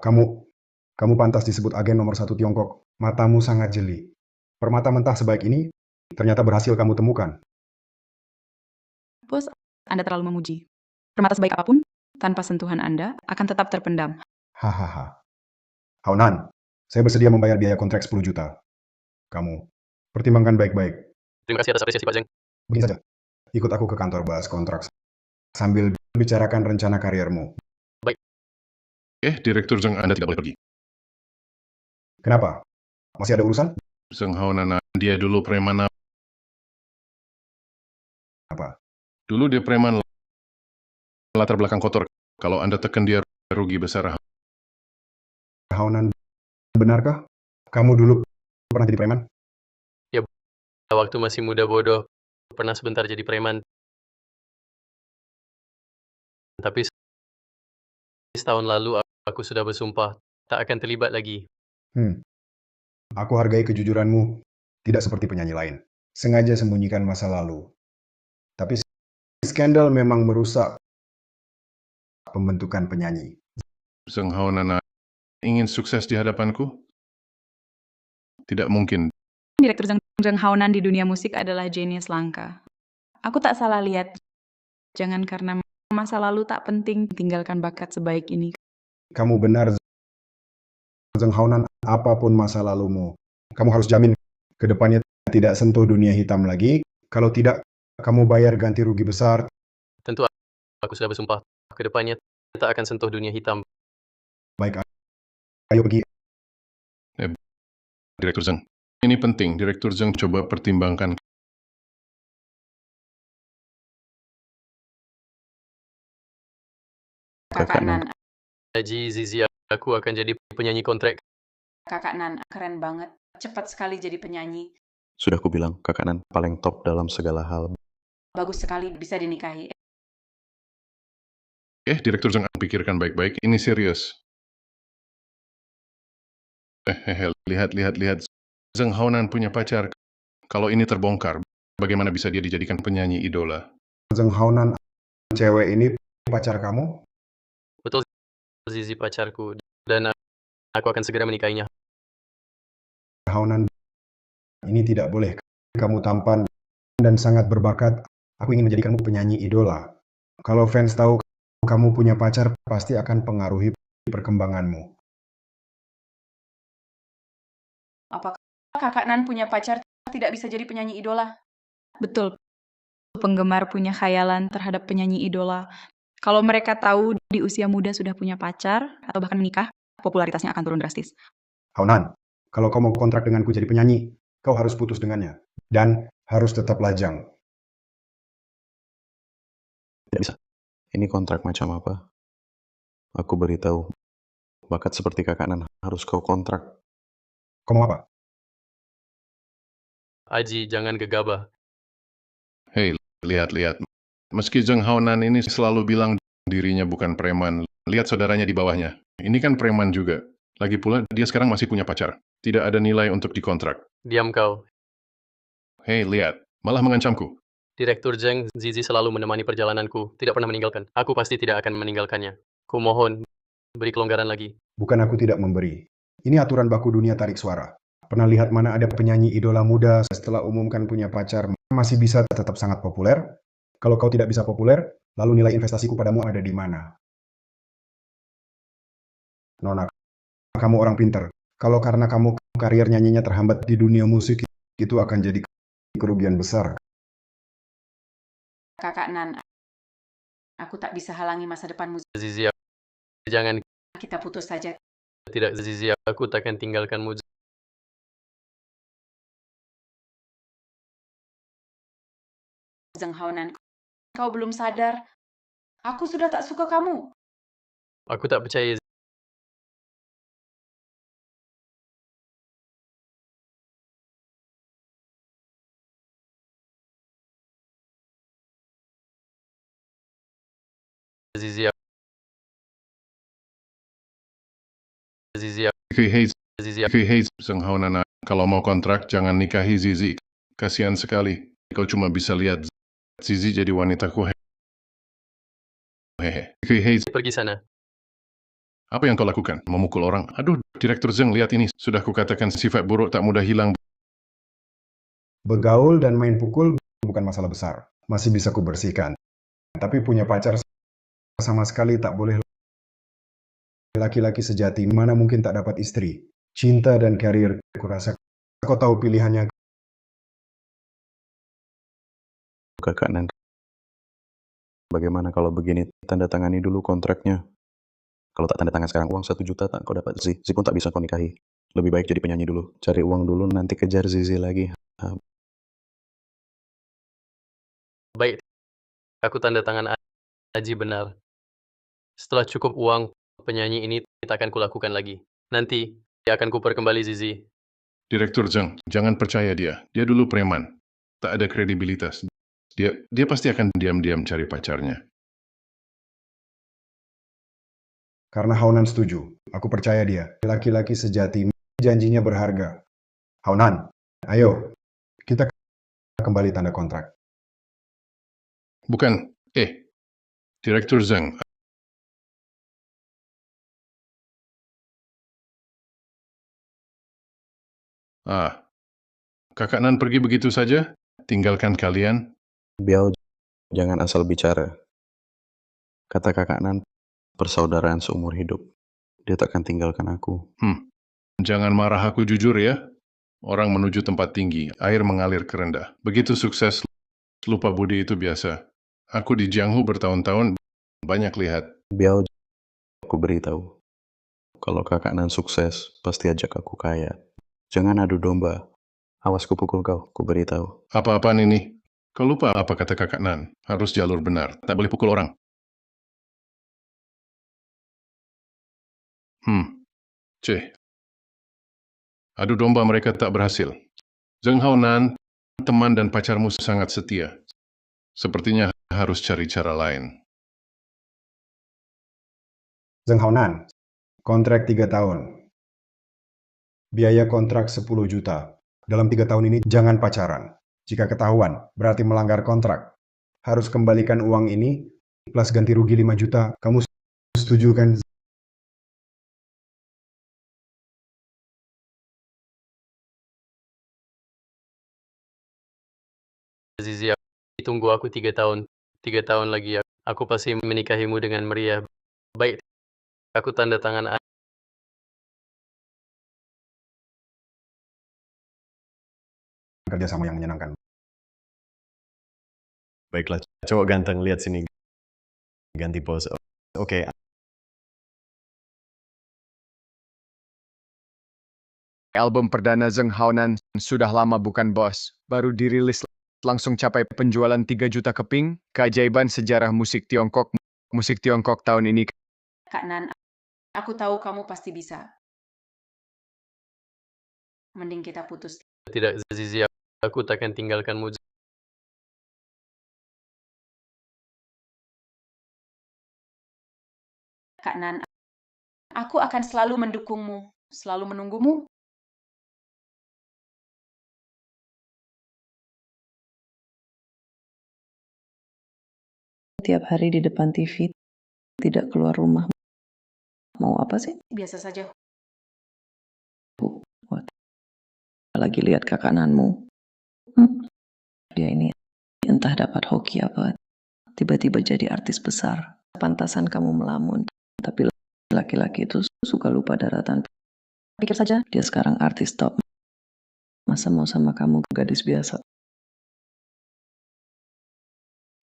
kamu pantas disebut agen nomor 1 Tiongkok. Matamu sangat jeli. Permata mentah sebaik ini, ternyata berhasil kamu temukan. Bos, Anda terlalu memuji. Permata sebaik apapun, tanpa sentuhan Anda, akan tetap terpendam. Hahaha. Haonan, saya bersedia membayar biaya kontrak 10 juta. Kamu, pertimbangkan baik-baik. Terima kasih atas apresiasi, Pak Zeng. Begini saja, ikut aku ke kantor bahas kontrak sambil bicarakan rencana karirmu. Direktur Zheng, Anda tidak boleh pergi. Kenapa? Masih ada urusan? Zheng Haonan, dia dulu preman Apa? Dulu dia preman latar belakang kotor. Kalau Anda tekan dia rugi besar. Haonan, benarkah? Kamu dulu pernah jadi preman? Waktu masih muda bodoh, pernah sebentar jadi preman. Tapi setahun lalu aku sudah bersumpah, tak akan terlibat lagi. Aku hargai kejujuranmu, tidak seperti penyanyi lain. Sengaja sembunyikan masa lalu. Tapi skandal memang merusak pembentukan penyanyi. Zheng Haonan ingin sukses di hadapanku? Tidak mungkin. Direktur Zheng Haonan di dunia musik adalah jenius langka. Aku tak salah lihat. Jangan karena masa lalu tak penting, tinggalkan bakat sebaik ini. Kamu benar, Zheng Haonan, apapun masa lalumu. Kamu harus jamin ke depannya tidak sentuh dunia hitam lagi. Kalau tidak, kamu bayar ganti rugi besar. Tentu aku sudah bersumpah, ke depannya tak akan sentuh dunia hitam. Baik, ayo pergi. Direktur Zheng. Ini penting, Direktur Zheng coba pertimbangkan. Kakak Nan, Haji Zizi, aku akan jadi penyanyi kontrak. Kakak Nan, keren banget. Cepat sekali jadi penyanyi. Sudah kubilang, Kakak Nan paling top dalam segala hal. Bagus sekali bisa dinikahi. Direktur Zheng, pikirkan baik-baik, ini serius. Lihat. Zheng Haonan punya pacar. Kalau ini terbongkar, bagaimana bisa dia dijadikan penyanyi idola? Zheng Haonan, cewek ini pacar kamu? Betul, Zizi pacarku. Dan aku akan segera menikahinya. Haonan, ini tidak boleh. Kamu tampan dan sangat berbakat. Aku ingin menjadikanmu penyanyi idola. Kalau fans tahu kamu punya pacar, pasti akan pengaruhi perkembanganmu. Apakah Kakak Nan punya pacar tidak bisa jadi penyanyi idola? Betul. Penggemar punya khayalan terhadap penyanyi idola. Kalau mereka tahu di usia muda sudah punya pacar atau bahkan menikah, popularitasnya akan turun drastis. Haonan, kalau kau mau kontrak denganku jadi penyanyi, kau harus putus dengannya. Dan harus tetap lajang. Tidak bisa. Ini kontrak macam apa? Aku beritahu, bakat seperti Kakak Nan harus kau kontrak. Kau mau apa? Aji, jangan gegabah. Lihat. Meski Zheng Haonan ini selalu bilang dirinya bukan preman, lihat saudaranya di bawahnya. Ini kan preman juga. Lagi pula, dia sekarang masih punya pacar. Tidak ada nilai untuk dikontrak. Diam kau. Lihat. Malah mengancamku. Direktur Zheng, Zizi selalu menemani perjalananku, tidak pernah meninggalkan. Aku pasti tidak akan meninggalkannya. Kumohon, beri kelonggaran lagi. Bukan aku tidak memberi. Ini aturan baku dunia tarik suara. Pernah lihat mana ada penyanyi idola muda setelah umumkan punya pacar masih bisa tetap sangat populer? Kalau kau tidak bisa populer, lalu nilai investasiku padamu ada di mana? Nona, kamu orang pinter. Kalau karena kamu karier nyanyinya terhambat di dunia musik, itu akan jadi kerugian besar. Kakak Nan, aku tak bisa halangi masa depanmu. Zizi, jangan. Kita putus saja. Tidak, Zizi, aku takkan tinggalkanmu. Zheng Haonan, kau belum sadar. Aku sudah tak suka kamu. Aku tak percaya. Zizi, Zizi, Hei, Zheng Haonan, kalau mau kontrak jangan nikahi Zizi. Kasihan sekali. Kau cuma bisa lihat Zizi jadi wanitaku. Hei, pergi sana. apa yang kau lakukan? Memukul orang? Aduh, Direktur Zheng, lihat ini. Sudah kukatakan sifat buruk tak mudah hilang. Begaul dan main pukul bukan masalah besar. Masih bisa kubersihkan. Tapi punya pacar sama sekali tak boleh. Laki-laki sejati mana mungkin tak dapat istri. Cinta dan karir, kurasa kau tahu pilihannya. Kakak Nan, bagaimana kalau begini? Tanda tangani dulu kontraknya. Kalau tak tanda tangan sekarang, uang 1 juta tak kau dapat. Zizi pun tak bisa kau nikahi. Lebih baik jadi penyanyi dulu. Cari uang dulu, nanti kejar Zizi lagi. Baik, aku tanda tangan Aji benar. Setelah cukup uang, penyanyi ini tak akan kulakukan lagi. Nanti, dia akan kuper kembali Zizi. Direktur Zheng, jangan percaya dia. Dia dulu preman. Tak ada kredibilitas. Dia pasti akan diam-diam cari pacarnya. Karena Haunan setuju. Aku percaya dia. Laki-laki sejati, janjinya berharga. Haunan, ayo. Kita kembali tanda kontrak. Bukan, Direktur Zheng. Kakak Nan pergi begitu saja? Tinggalkan kalian? Biao, jangan asal bicara. Kata kakak Nan, persaudaraan seumur hidup. Dia takkan tinggalkan aku. Jangan marah, aku jujur ya. Orang menuju tempat tinggi, air mengalir ke rendah. Begitu sukses, lupa budi itu biasa. Aku di Jianghu bertahun-tahun, banyak lihat. Biao, aku beritahu. Kalau kakak Nan sukses, pasti ajak aku kaya. Jangan adu domba. Awas kupukul kau, ku beritahu. Apa-apaan ini? Kau lupa apa kata kakak Nan? Harus jalur benar, tak boleh pukul orang. Adu domba mereka tak berhasil. Zheng Haonan, teman dan pacarmu sangat setia. Sepertinya harus cari cara lain. Zheng Haonan, kontrak 3 tahun. Biaya kontrak 10 juta. Dalam 3 tahun ini jangan pacaran. Jika ketahuan, berarti melanggar kontrak. Harus kembalikan uang ini, plus ganti rugi 5 juta. Kamu setuju kan? Zizi, tunggu aku 3 tahun. 3 tahun lagi, aku pasti menikahimu dengan meriah. Baik, aku tanda tangan. Kerjasama yang menyenangkan. Baiklah, cowok ganteng, lihat sini. Ganti pose. Oke. Album perdana Zheng Haonan sudah lama bukan bos. Baru dirilis langsung capai penjualan 3 juta keping. Keajaiban sejarah musik Tiongkok. Musik Tiongkok tahun ini. Kak Nan, aku tahu kamu pasti bisa. Mending kita putus. Tidak, Zizi, aku takkan tinggalkanmu. Kak Nan, aku akan selalu mendukungmu, selalu menunggumu. Tiap hari di depan TV, tidak keluar rumah. Mau apa sih? Biasa saja. Wah, lagi lihat kakak Nanmu. Dia ini entah dapat hoki apa, tiba-tiba jadi artis besar. Pantasan kamu melamun, tapi laki-laki itu suka lupa daratan. Pikir saja, dia sekarang artis top. Masa mau sama kamu gadis biasa?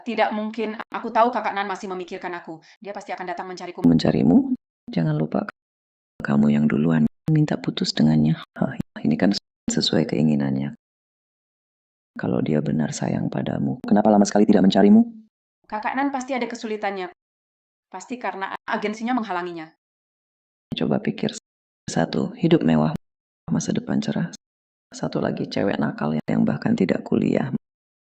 Tidak mungkin. Aku tahu kakak Nan masih memikirkan aku. Dia pasti akan datang mencariku. Mencarimu? Jangan lupa, kamu yang duluan minta putus dengannya. Ini kan sesuai keinginannya. Kalau dia benar sayang padamu, kenapa lama sekali tidak mencarimu? Kakak Nan pasti ada kesulitannya. Pasti karena agensinya menghalanginya. Coba pikir, satu, hidup mewah, masa depan cerah. Satu lagi, cewek nakal yang bahkan tidak kuliah.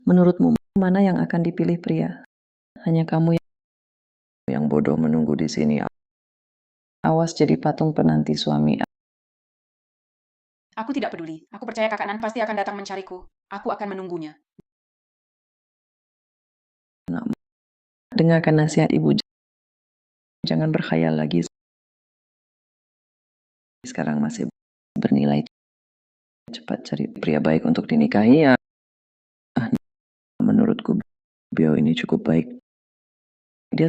Menurutmu, mana yang akan dipilih pria? Hanya kamu yang bodoh menunggu di sini. Awas jadi patung penanti suami. Aku tidak peduli. Aku percaya kakak Nan pasti akan datang mencariku. Aku akan menunggunya. Dengarkan nasihat ibu. Jangan berkhayal lagi. Sekarang masih bernilai. Cepat cari pria baik untuk dinikahi ya. Menurutku, beliau ini cukup baik. Dia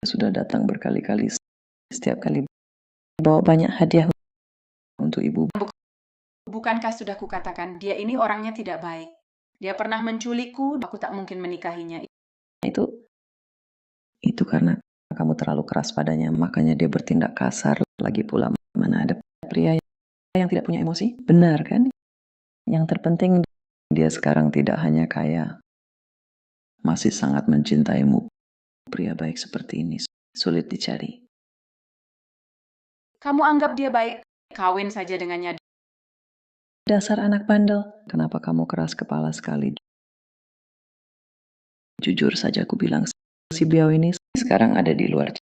sudah datang berkali-kali. Setiap kali bawa banyak hadiah untuk ibu. Bukankah sudah kukatakan, dia ini orangnya tidak baik. Dia pernah menculikku, aku tak mungkin menikahinya. Itu karena kamu terlalu keras padanya, makanya dia bertindak kasar. Lagi pula, mana ada pria yang tidak punya emosi? Benar kan? Yang terpenting, dia sekarang tidak hanya kaya, masih sangat mencintaimu. Pria baik seperti ini sulit dicari. Kamu anggap dia baik, kawin saja dengannya. Dasar anak bandel, kenapa kamu keras kepala sekali? Jujur saja aku bilang, si Biao ini sekarang ada di luar.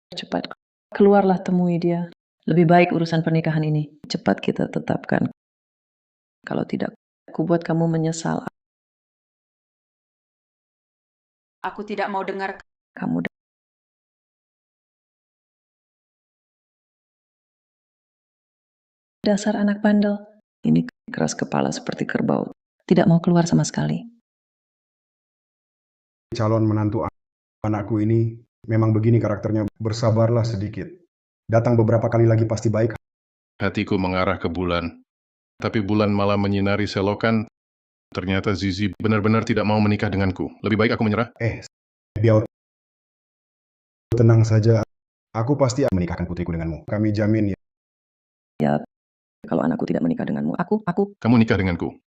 Cepat, keluarlah temui dia. Lebih baik urusan pernikahan ini, cepat kita tetapkan. Kalau tidak, aku buat kamu menyesal. Aku tidak mau dengar. Kamu dasar anak bandel. Ini keras kepala seperti kerbau. Tidak mau keluar sama sekali. Calon menantu anakku ini memang begini karakternya. Bersabarlah sedikit. Datang beberapa kali lagi pasti baik. Hatiku mengarah ke bulan. Tapi bulan malah menyinari selokan. Ternyata Zizi benar-benar tidak mau menikah denganku. Lebih baik aku menyerah. Biar tenang saja. Aku pasti akan menikahkan putriku denganmu. Kami jamin ya. Ya, kalau anakku tidak menikah denganmu, aku. Kamu nikah denganku.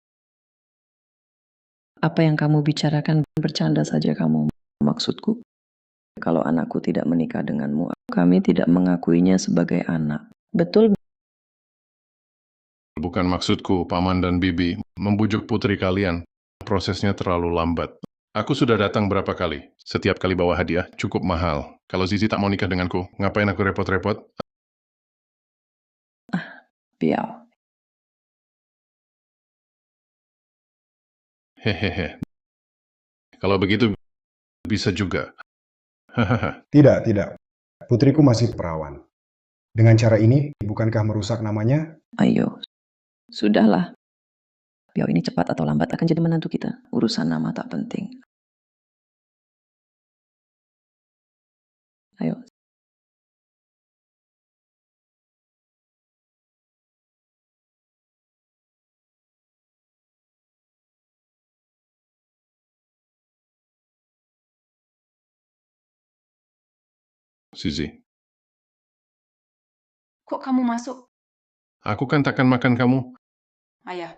Apa yang kamu bicarakan bercanda saja kamu. Maksudku, kalau anakku tidak menikah denganmu, kami tidak mengakuinya sebagai anak. Betul? Bukan maksudku, Paman dan Bibi, membujuk putri kalian. Prosesnya terlalu lambat. Aku sudah datang berapa kali. Setiap kali bawa hadiah, cukup mahal. Kalau Zizi tak mau nikah denganku, ngapain aku repot-repot? Biao. Hehehe. Kalau begitu, bisa juga. Hahaha. Tidak. Putriku masih perawan. Dengan cara ini, bukankah merusak namanya? Ayo, sudahlah. Biao ini cepat atau lambat akan jadi menantu kita. Urusan nama tak penting. Ayo. Zizi, Kok kamu masuk? aku kan takkan makan kamu. Ayah,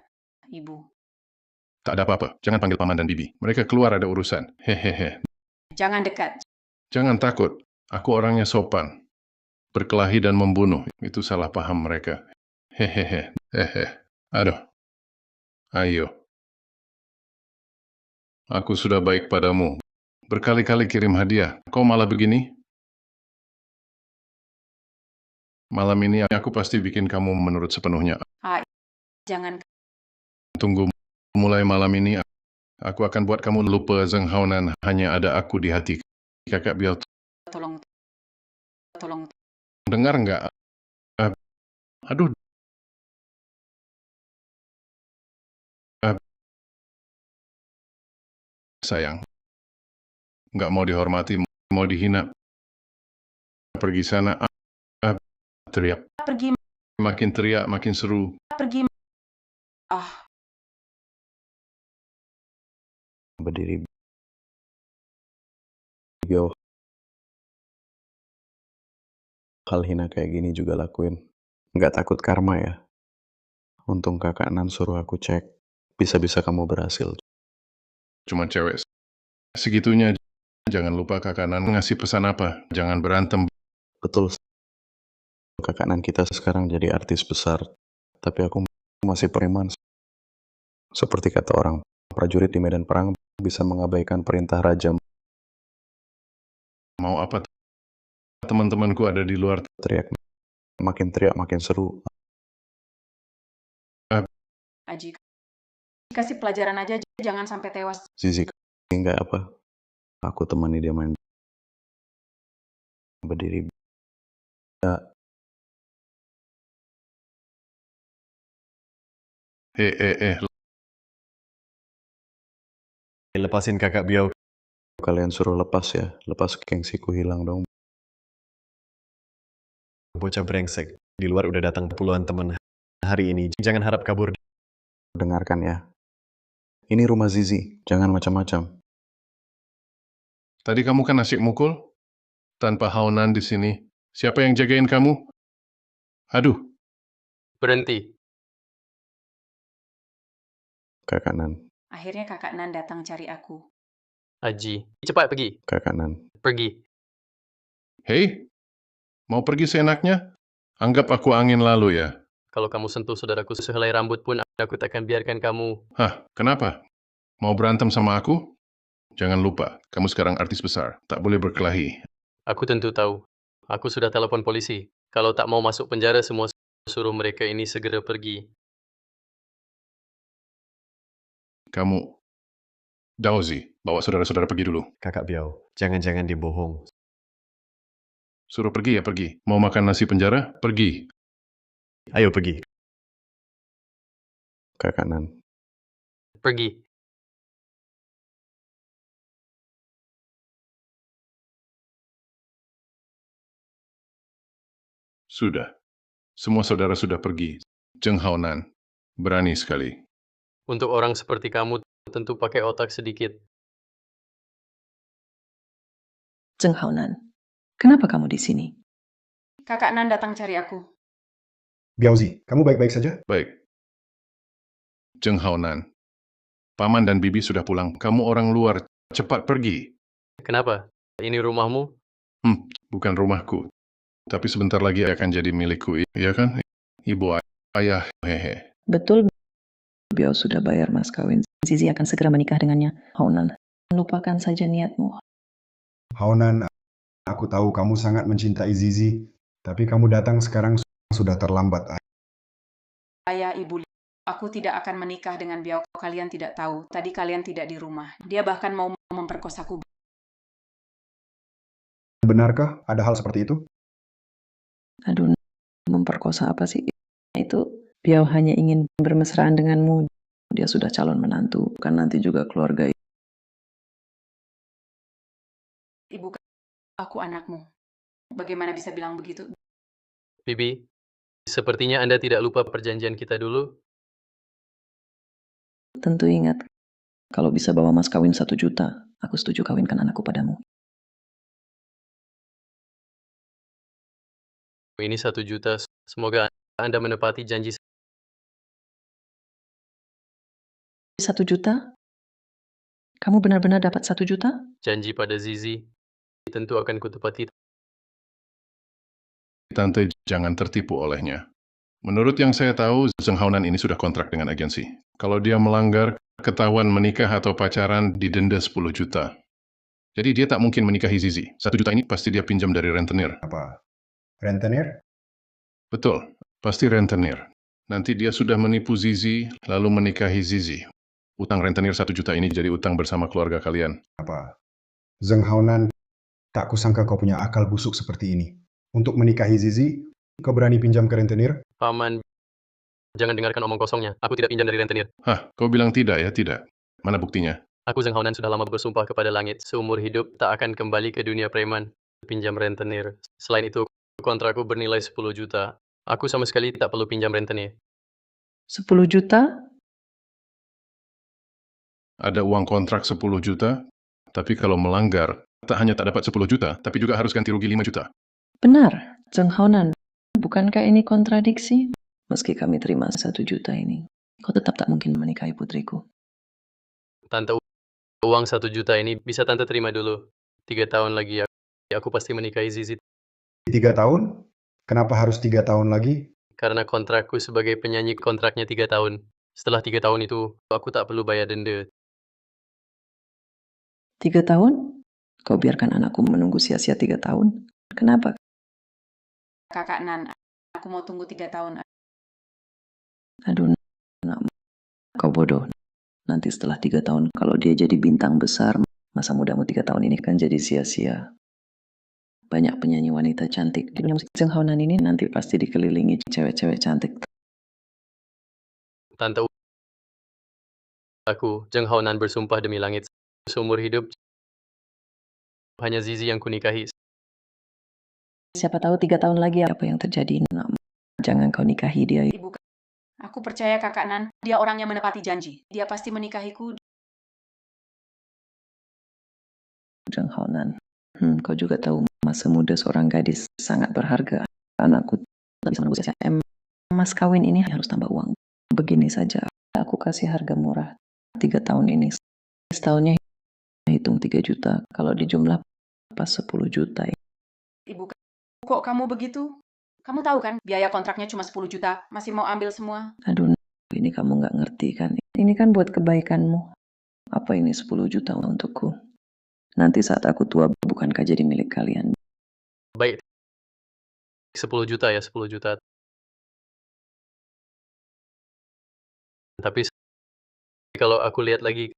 ibu. Tak ada apa-apa, jangan panggil Paman dan Bibi. Mereka keluar ada urusan. Hehehe. Jangan dekat. Jangan takut, aku orangnya sopan. Berkelahi dan membunuh, itu salah paham mereka. Hehehe. Aduh. Ayo. Aku sudah baik padamu. Berkali-kali kirim hadiah, kau malah begini? Malam ini aku pasti bikin kamu menurut sepenuhnya. Jangan. Tunggu, mulai malam ini aku akan buat kamu lupa Zheng Haonan hanya ada aku di hati. Kakak Biao, Tolong. dengar nggak? Eh, aduh, eh, sayang. Nggak mau dihormati, mau dihina. Pergi sana, teriak. Pergi, Makin teriak, makin seru. pergi. Ah, Berdiri jauh. Hal hina kayak gini juga lakuin. Nggak takut karma ya? Untung kakak Nan suruh aku cek. Bisa-bisa kamu berhasil. Cuma cewek. Segitunya, jangan lupa kakak Nan ngasih pesan apa. Jangan berantem. Betul, kakak Nan kita sekarang jadi artis besar. Tapi aku masih preman. Seperti kata orang, prajurit di medan perang bisa mengabaikan perintah raja. Mau apa? Teman-temanku ada di luar. Teriak makin seru. Aji, kasih pelajaran aja, jangan sampai tewas. Zizi, enggak apa. Aku temani dia main. Berdiri. Lepasin kakak Biau. Kalian suruh lepas ya. Lepas gengsiku hilang dong. Bocah brengsek. Di luar udah datang puluhan teman hari ini. Jangan harap kabur. Dengarkan ya. Ini rumah Zizi. Jangan macam-macam. Tadi kamu kan asyik mukul? Tanpa Haunan di sini. Siapa yang jagain kamu? Aduh, Berhenti. Kakak Nan. Akhirnya kakak Nan datang cari aku. Aji, cepat pergi. Kakak Nan. Pergi. hei, mau pergi seenaknya? Anggap aku angin lalu ya. Kalau kamu sentuh saudaraku sehelai rambut pun, aku takkan biarkan kamu. Hah, kenapa? Mau berantem sama aku? Jangan lupa, kamu sekarang artis besar. Tak boleh berkelahi. Aku tentu tahu. Aku sudah telepon polisi. Kalau tak mau masuk penjara, semua suruh mereka ini segera pergi. Kamu, Dauzi, bawa saudara-saudara pergi dulu. Kakak Biau, jangan-jangan dia bohong. Suruh pergi ya pergi. Mau makan nasi penjara? Pergi. Ayo pergi. Kakak Nan. Pergi. Sudah. Semua saudara sudah pergi. Zheng Haonan, berani sekali. Untuk orang seperti kamu, tentu pakai otak sedikit. Zheng Haonan, kenapa kamu di sini? Kakak Nan datang cari aku. Biauzi, kamu baik-baik saja? Baik. Zheng Haonan, Paman dan Bibi sudah pulang. Kamu orang luar, cepat pergi. Kenapa? Ini rumahmu? Bukan rumahku. Tapi sebentar lagi akan jadi milikku, iya kan? Ibu, ayah, hehe. Betul, Biao sudah bayar mas kawin. Zizi akan segera menikah dengannya. Haonan, lupakan saja niatmu. Haonan, aku tahu kamu sangat mencintai Zizi, tapi kamu datang sekarang sudah terlambat. Ayah, ibu, aku tidak akan menikah dengan Biao. Kalian tidak tahu. Tadi kalian tidak di rumah. Dia bahkan mau memperkosaku. Benarkah ada hal seperti itu? Aduh, memperkosa apa sih? Itu Biao hanya ingin bermesraan denganmu. Dia sudah calon menantu, kan nanti juga keluarga. Ibu, aku anakmu. Bagaimana bisa bilang begitu? Bibi, sepertinya Anda tidak lupa perjanjian kita dulu. Tentu ingat, kalau bisa bawa mas kawin 1 juta, aku setuju kawinkan anakku padamu. Ini 1 juta. Semoga Anda menepati janji. 1 juta? Kamu benar-benar dapat 1 juta? Janji pada Zizi. Tentu akan kutepati. Tante, jangan tertipu olehnya. Menurut yang saya tahu, Zheng Haonan ini sudah kontrak dengan agensi. Kalau dia melanggar, ketahuan menikah atau pacaran, didenda 10 juta. Jadi dia tak mungkin menikahi Zizi. 1 juta ini pasti dia pinjam dari rentenir. Apa? Rentenir? Betul, pasti rentenir. Nanti dia sudah menipu Zizi, lalu menikahi Zizi. Utang rentenir 1 juta ini jadi utang bersama keluarga kalian. Apa? Zheng Haonan, tak kusangka kau punya akal busuk seperti ini. untuk menikahi Zizi, kau berani pinjam ke rentenir? Paman, jangan dengarkan omong kosongnya. Aku tidak pinjam dari rentenir. Hah, kau bilang tidak ya? Tidak. Mana buktinya? Aku Zheng Haonan sudah lama bersumpah kepada langit, seumur hidup tak akan kembali ke dunia preman, pinjam rentenir. Selain itu, kontrakku bernilai 10 juta. Aku sama sekali tak perlu pinjam rentenir. 10 juta? Ada uang kontrak 10 juta, tapi kalau melanggar, tak hanya tak dapat 10 juta, tapi juga harus ganti rugi 5 juta. Benar, Zheng Haonan. Bukankah ini kontradiksi? Meski kami terima 1 juta ini, kau tetap tak mungkin menikahi putriku. Tante, uang 1 juta ini bisa tante terima dulu. 3 tahun lagi aku pasti menikahi Zizi. 3 tahun? Kenapa harus 3 tahun lagi? Karena kontrakku sebagai penyanyi kontraknya 3 tahun. Setelah 3 tahun itu, aku tak perlu bayar denda. 3 tahun? Kau biarkan anakku menunggu sia-sia 3 tahun? Kenapa? Kakak Nan, aku mau tunggu 3 tahun. Aduh, nak, kau bodoh. Nanti setelah 3 tahun, kalau dia jadi bintang besar, masa mudamu 3 tahun ini kan jadi sia-sia. Banyak penyanyi wanita cantik di dunia musik. Zheng Haonan ini nanti pasti dikelilingi cewek-cewek cantik. Tante, aku, Zheng Haonan bersumpah demi langit, seumur hidup, hanya Zizi yang kunikahi. Siapa tahu 3 tahun lagi apa yang terjadi. Nak, jangan kau nikahi dia. Ibu, aku percaya Kakak Nan, dia orang yang menepati janji. Dia pasti menikahiku. Zheng Haonan. Kau juga tahu masa muda seorang gadis sangat berharga. Anakku tak bisa menunggu sia-sia. Mas kawin ini harus tambah uang. Begini saja, aku kasih harga murah. 3 tahun ini. Setahunnya hitung 3 juta. Kalau dijumlah pas 10 juta. Ibu, kok kamu begitu? Kamu tahu kan, biaya kontraknya cuma 10 juta. Masih mau ambil semua? Aduh, ini kamu nggak ngerti kan. Ini kan buat kebaikanmu. Apa ini 10 juta untukku? Nanti saat aku tua, bukankah jadi milik kalian? Baik, 10 juta ya, 10 juta. Tapi kalau aku lihat lagi,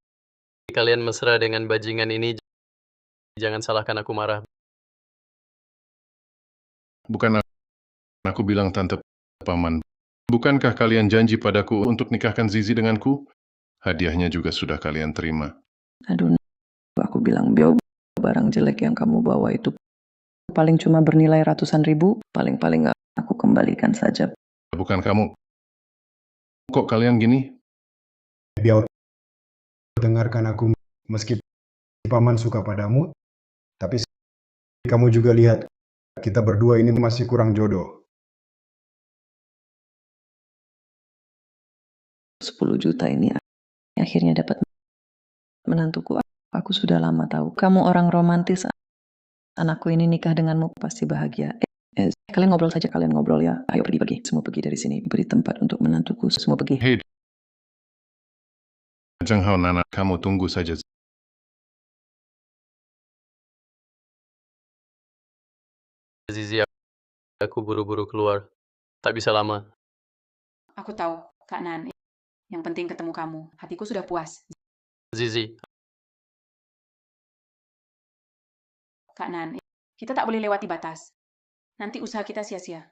kalian mesra dengan bajingan ini, jangan salahkan aku marah. Bukan aku bilang tante paman. Bukankah kalian janji padaku untuk nikahkan Zizi denganku? Hadiahnya juga sudah kalian terima. Aduh, aku bilang, Bio, barang jelek yang kamu bawa itu paling cuma bernilai ratusan ribu, paling-paling aku kembalikan saja. Bukan kamu. Kok kalian gini? Biar dengarkan aku, meski paman suka padamu, tapi kamu juga lihat, kita berdua ini masih kurang jodoh. 10 juta ini akhirnya dapat menantuku. Aku sudah lama tahu. Kamu orang romantis. Anakku ini nikah denganmu pasti bahagia. Kalian ngobrol saja, kalian ngobrol ya. Ayo pergi-pergi, semua pergi dari sini. Beri tempat untuk menantuku, semua pergi. Hei, Zheng Haonan, kamu tunggu saja. Zizi, aku buru-buru keluar. Tak bisa lama. Aku tahu, Kak Nan. Yang penting ketemu kamu. Hatiku sudah puas. Zizi, Kak Nan, kita tak boleh lewati batas. Nanti usaha kita sia-sia.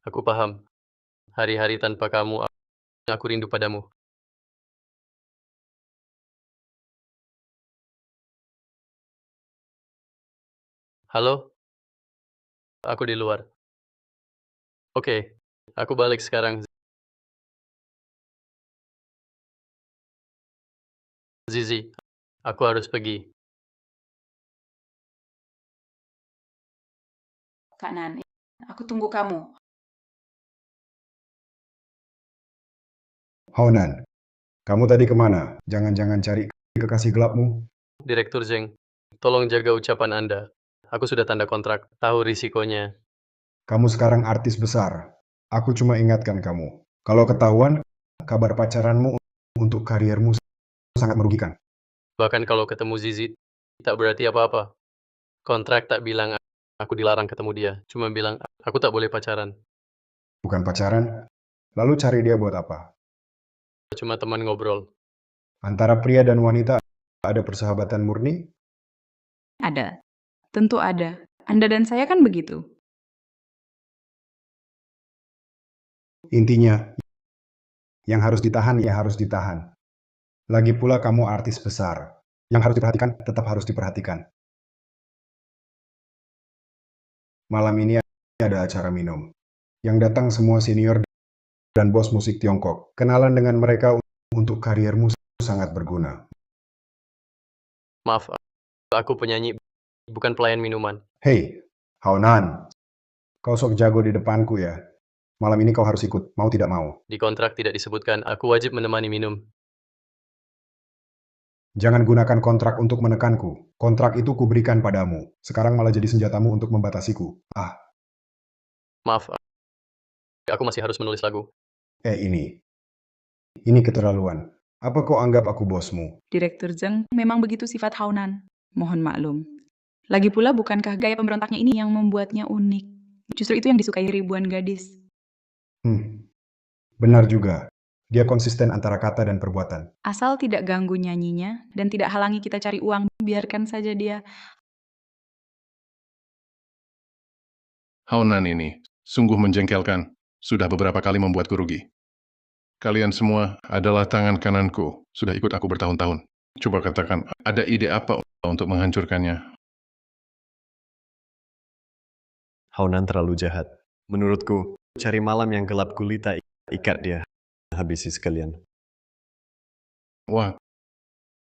aku paham. Hari-hari tanpa kamu, aku rindu padamu. Halo? Aku di luar. Oke, aku balik sekarang. Zizi, aku harus pergi. Kak Nan, aku tunggu kamu. Haonan, kamu tadi kemana? Jangan-jangan cari kekasih gelapmu? Direktur Zheng, tolong jaga ucapan Anda. Aku sudah tanda kontrak, tahu risikonya. Kamu sekarang artis besar. Aku cuma ingatkan kamu. Kalau ketahuan, kabar pacaranmu untuk kariermu sangat merugikan. Bahkan kalau ketemu Zizi, tak berarti apa-apa. Kontrak tak bilang aku dilarang ketemu dia. Cuma bilang aku tak boleh pacaran. Bukan pacaran, lalu cari dia buat apa? Cuma teman ngobrol. Antara pria dan wanita ada persahabatan murni? Ada. Tentu ada. Anda dan saya kan begitu. Intinya, yang harus ditahan ya harus ditahan. Lagi pula kamu artis besar. Yang harus diperhatikan tetap harus diperhatikan. Malam ini ada acara minum. Yang datang semua senior dan bos musik Tiongkok. Kenalan dengan mereka untuk kariermu sangat berguna. Maaf, aku penyanyi, bukan pelayan minuman. Hei, Haonan. Kau sok jago di depanku ya. Malam ini kau harus ikut, mau tidak mau. Di kontrak tidak disebutkan, aku wajib menemani minum. Jangan gunakan kontrak untuk menekanku. Kontrak itu kuberikan padamu. Sekarang malah jadi senjatamu untuk membatasiku. Ah, Maaf, aku masih harus menulis lagu. ini. Ini keterlaluan. Apa kau anggap aku bosmu? Direktur Zheng memang begitu sifat Haunan. Mohon maklum. Lagi pula bukankah gaya pemberontaknya ini yang membuatnya unik? Justru itu yang disukai ribuan gadis. Benar juga. Dia konsisten antara kata dan perbuatan. Asal tidak ganggu nyanyinya dan tidak halangi kita cari uang, biarkan saja dia. Haonan ini sungguh menjengkelkan. Sudah beberapa kali membuatku rugi. Kalian semua adalah tangan kananku. Sudah ikut aku bertahun-tahun. Coba katakan, ada ide apa untuk menghancurkannya? Haonan terlalu jahat. Menurutku, cari malam yang gelap gulita, ikat dia. Habisi sekalian. Wah,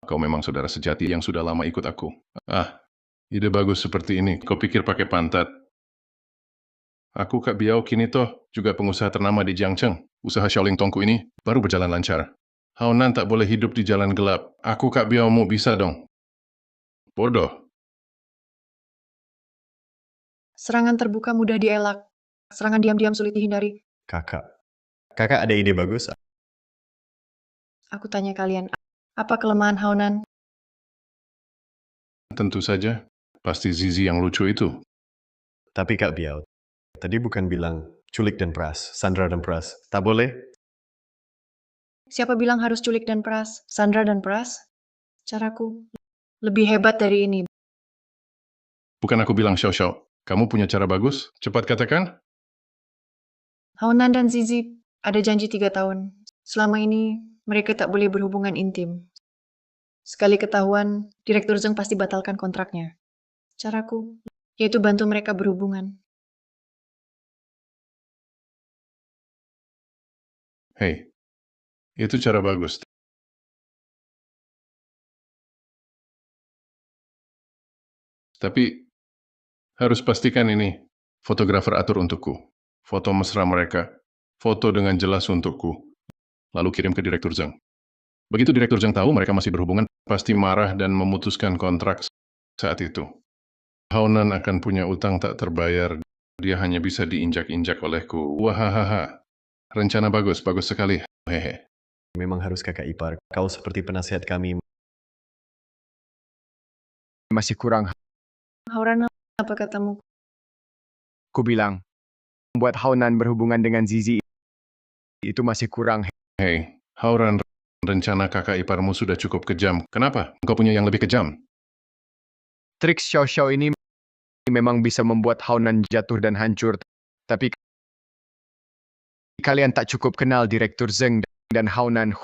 kau memang saudara sejati yang sudah lama ikut aku. Ah, ide bagus seperti ini. Kau pikir pakai pantat? Aku Kak Biao kini toh juga pengusaha ternama di Jiangcheng. Usaha Shaolin Tongku ini baru berjalan lancar. Haonan tak boleh hidup di jalan gelap. Aku Kak Biaomu bisa dong. Bodoh. Serangan terbuka mudah dielak. Serangan diam-diam sulit dihindari. Kakak ada ide bagus? Aku tanya kalian, apa kelemahan Haonan? Tentu saja, pasti Zizi yang lucu itu. Tapi Kak Biao, tadi bukan bilang culik dan peras, Sandra dan peras. Tak boleh? Siapa bilang harus culik dan peras? Sandra dan peras? Caraku lebih hebat dari ini. Bukan aku bilang Xiao. Kamu punya cara bagus? Cepat katakan. Haonan dan Zizi ada janji 3 tahun. Selama ini, mereka tak boleh berhubungan intim. Sekali ketahuan, Direktur Zheng pasti batalkan kontraknya. Caraku, yaitu bantu mereka berhubungan. Hei, itu cara bagus. Tapi, harus pastikan ini, fotografer atur untukku. Foto mesra mereka, foto dengan jelas untukku. Lalu kirim ke Direktur Zheng. Begitu Direktur Zheng tahu mereka masih berhubungan, pasti marah dan memutuskan kontrak saat itu. Haonan akan punya utang tak terbayar. Dia hanya bisa diinjak-injak olehku. Wahahaha. Rencana bagus, bagus sekali. Hehe. Memang harus kakak ipar. Kau seperti penasihat kami. Masih kurang, Haoran, apa katamu? ku bilang. Membuat Haonan berhubungan dengan Zizi itu masih kurang. Hei, Haoran, rencana kakak iparmu sudah cukup kejam. Kenapa? Engkau punya yang lebih kejam. Trik Xiao ini memang bisa membuat Haonan jatuh dan hancur. Tapi kalian tak cukup kenal Direktur Zheng dan Haonan.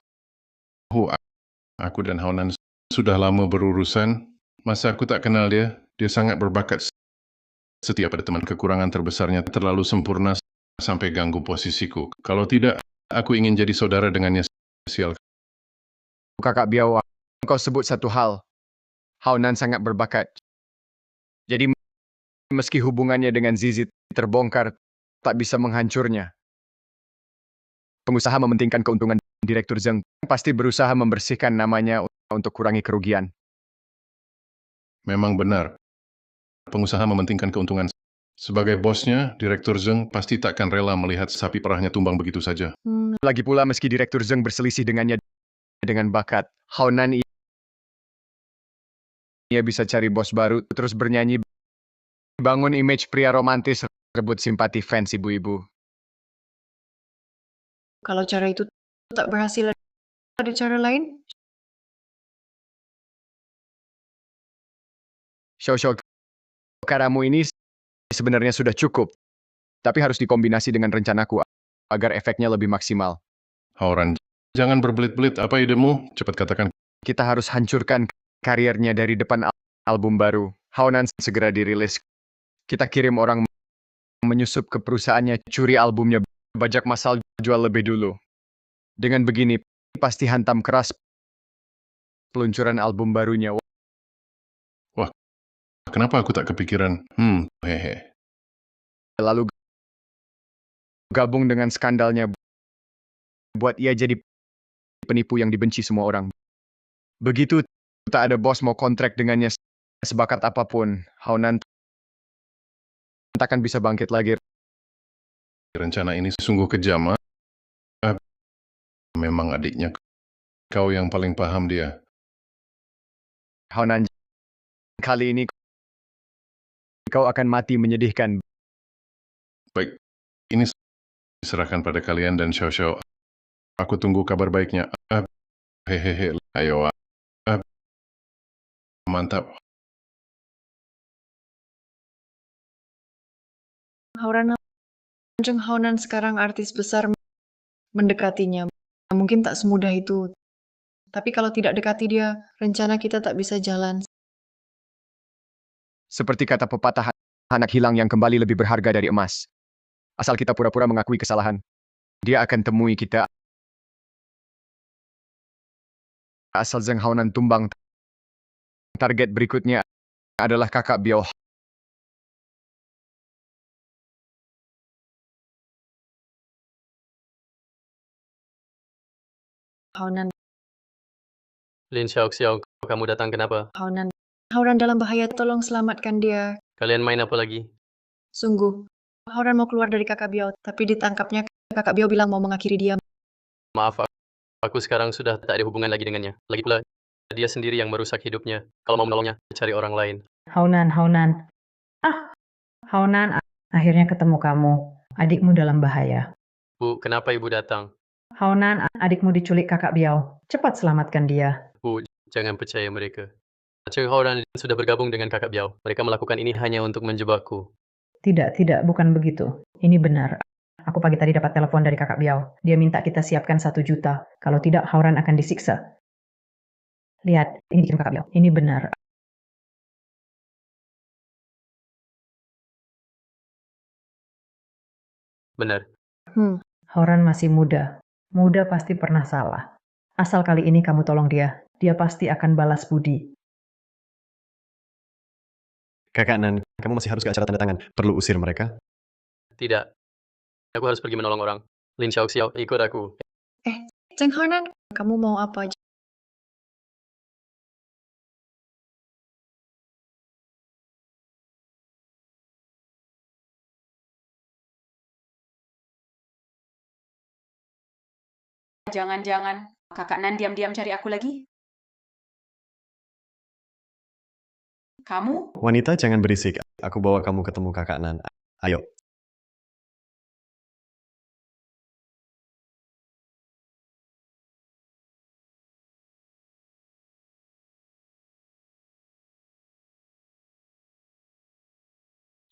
Aku dan Haonan sudah lama berurusan. Masa aku tak kenal dia? Dia sangat berbakat. Setiap ada teman, kekurangan terbesarnya terlalu sempurna sampai ganggu posisiku. Kalau tidak, aku ingin jadi saudara dengannya. Sial. Kakak Biao, engkau sebut satu hal. Haonan sangat berbakat. Jadi meski hubungannya dengan Zizi terbongkar, tak bisa menghancurnya. Pengusaha mementingkan keuntungan. Direktur Zheng pasti berusaha membersihkan namanya untuk kurangi kerugian. Memang benar. Pengusaha mementingkan keuntungan. Sebagai bosnya, Direktur Zheng pasti takkan rela melihat sapi perahnya tumbang begitu saja. Lagi pula meski Direktur Zheng berselisih dengannya dengan bakat, Haonan ia bisa cari bos baru, terus bernyanyi, bangun image pria romantis, rebut simpati fans ibu-ibu. Kalau cara itu tak berhasil, ada cara lain? Xiao, karamu ini sebenarnya sudah cukup, tapi harus dikombinasi dengan rencanaku. agar efeknya lebih maksimal. Hauran, jangan berbelit-belit. Apa idemu? Cepat katakan. Kita harus hancurkan karirnya dari depan album baru. Haunan segera dirilis. Kita kirim orang menyusup ke perusahaannya, curi albumnya, bajak massal jual lebih dulu. Dengan begini, pasti hantam keras peluncuran album barunya. Wah, kenapa aku tak kepikiran? Hehe. Lalu gabung dengan skandalnya, buat ia jadi penipu yang dibenci semua orang. Begitu tak ada bos mau kontrak dengannya sebakat apapun, Haunan takkan bisa bangkit lagi. Rencana ini sungguh kejam. Memang adiknya. Kau yang paling paham dia. Haunan, kali ini kau akan mati menyedihkan. Baik, ini diserahkan pada kalian dan Xiao. Aku tunggu kabar baiknya. Hehehe, ayo. Mantap. Hauran, Jeng Haunan sekarang artis besar mendekatinya. Mungkin tak semudah itu. Tapi kalau tidak dekati dia, rencana kita tak bisa jalan. Seperti kata pepatah, anak hilang yang kembali lebih berharga dari emas. Asal kita pura-pura mengakui kesalahan, dia akan temui kita. Asal Zheng Haunan tumbang, target berikutnya adalah kakak Biao. Haunan, Lin Xiaoxiao, kamu datang kenapa? Haunan. Hauran dalam bahaya, tolong selamatkan dia. Kalian main apa lagi? Sungguh. Hauran mau keluar dari kakak Biao, tapi ditangkapnya kakak Biao bilang mau mengakhiri dia. Maaf, aku sekarang sudah tak ada hubungan lagi dengannya. Lagi pula, dia sendiri yang merusak hidupnya. Kalau mau menolongnya, cari orang lain. Haunan, Haunan. Haunan, akhirnya ketemu kamu. Adikmu dalam bahaya. Bu, kenapa ibu datang? Haunan, adikmu diculik kakak Biao. Cepat selamatkan dia. Bu, jangan percaya mereka. Cheng Hao sudah bergabung dengan kakak Biao. Mereka melakukan ini hanya untuk menjebakku. Tidak, bukan begitu. Ini benar. Aku pagi tadi dapat telepon dari kakak Biao. Dia minta kita siapkan 1 juta. Kalau tidak, Hauran akan disiksa. Lihat, ini dikirim kakak Biao. Ini benar. Benar. Hauran masih muda. Muda pasti pernah salah. Asal kali ini kamu tolong dia. Dia pasti akan balas budi. Kakak Nan, kamu masih harus ke acara tanda tangan. Perlu usir mereka? Tidak. Aku harus pergi menolong orang. Lin Xiaoxiao, ikut aku. Zheng Haunan, kamu mau apa? Jangan-jangan kakak Nan diam-diam cari aku lagi? Kamu? Wanita, jangan berisik. Aku bawa kamu ketemu kakak Nan. Ayo.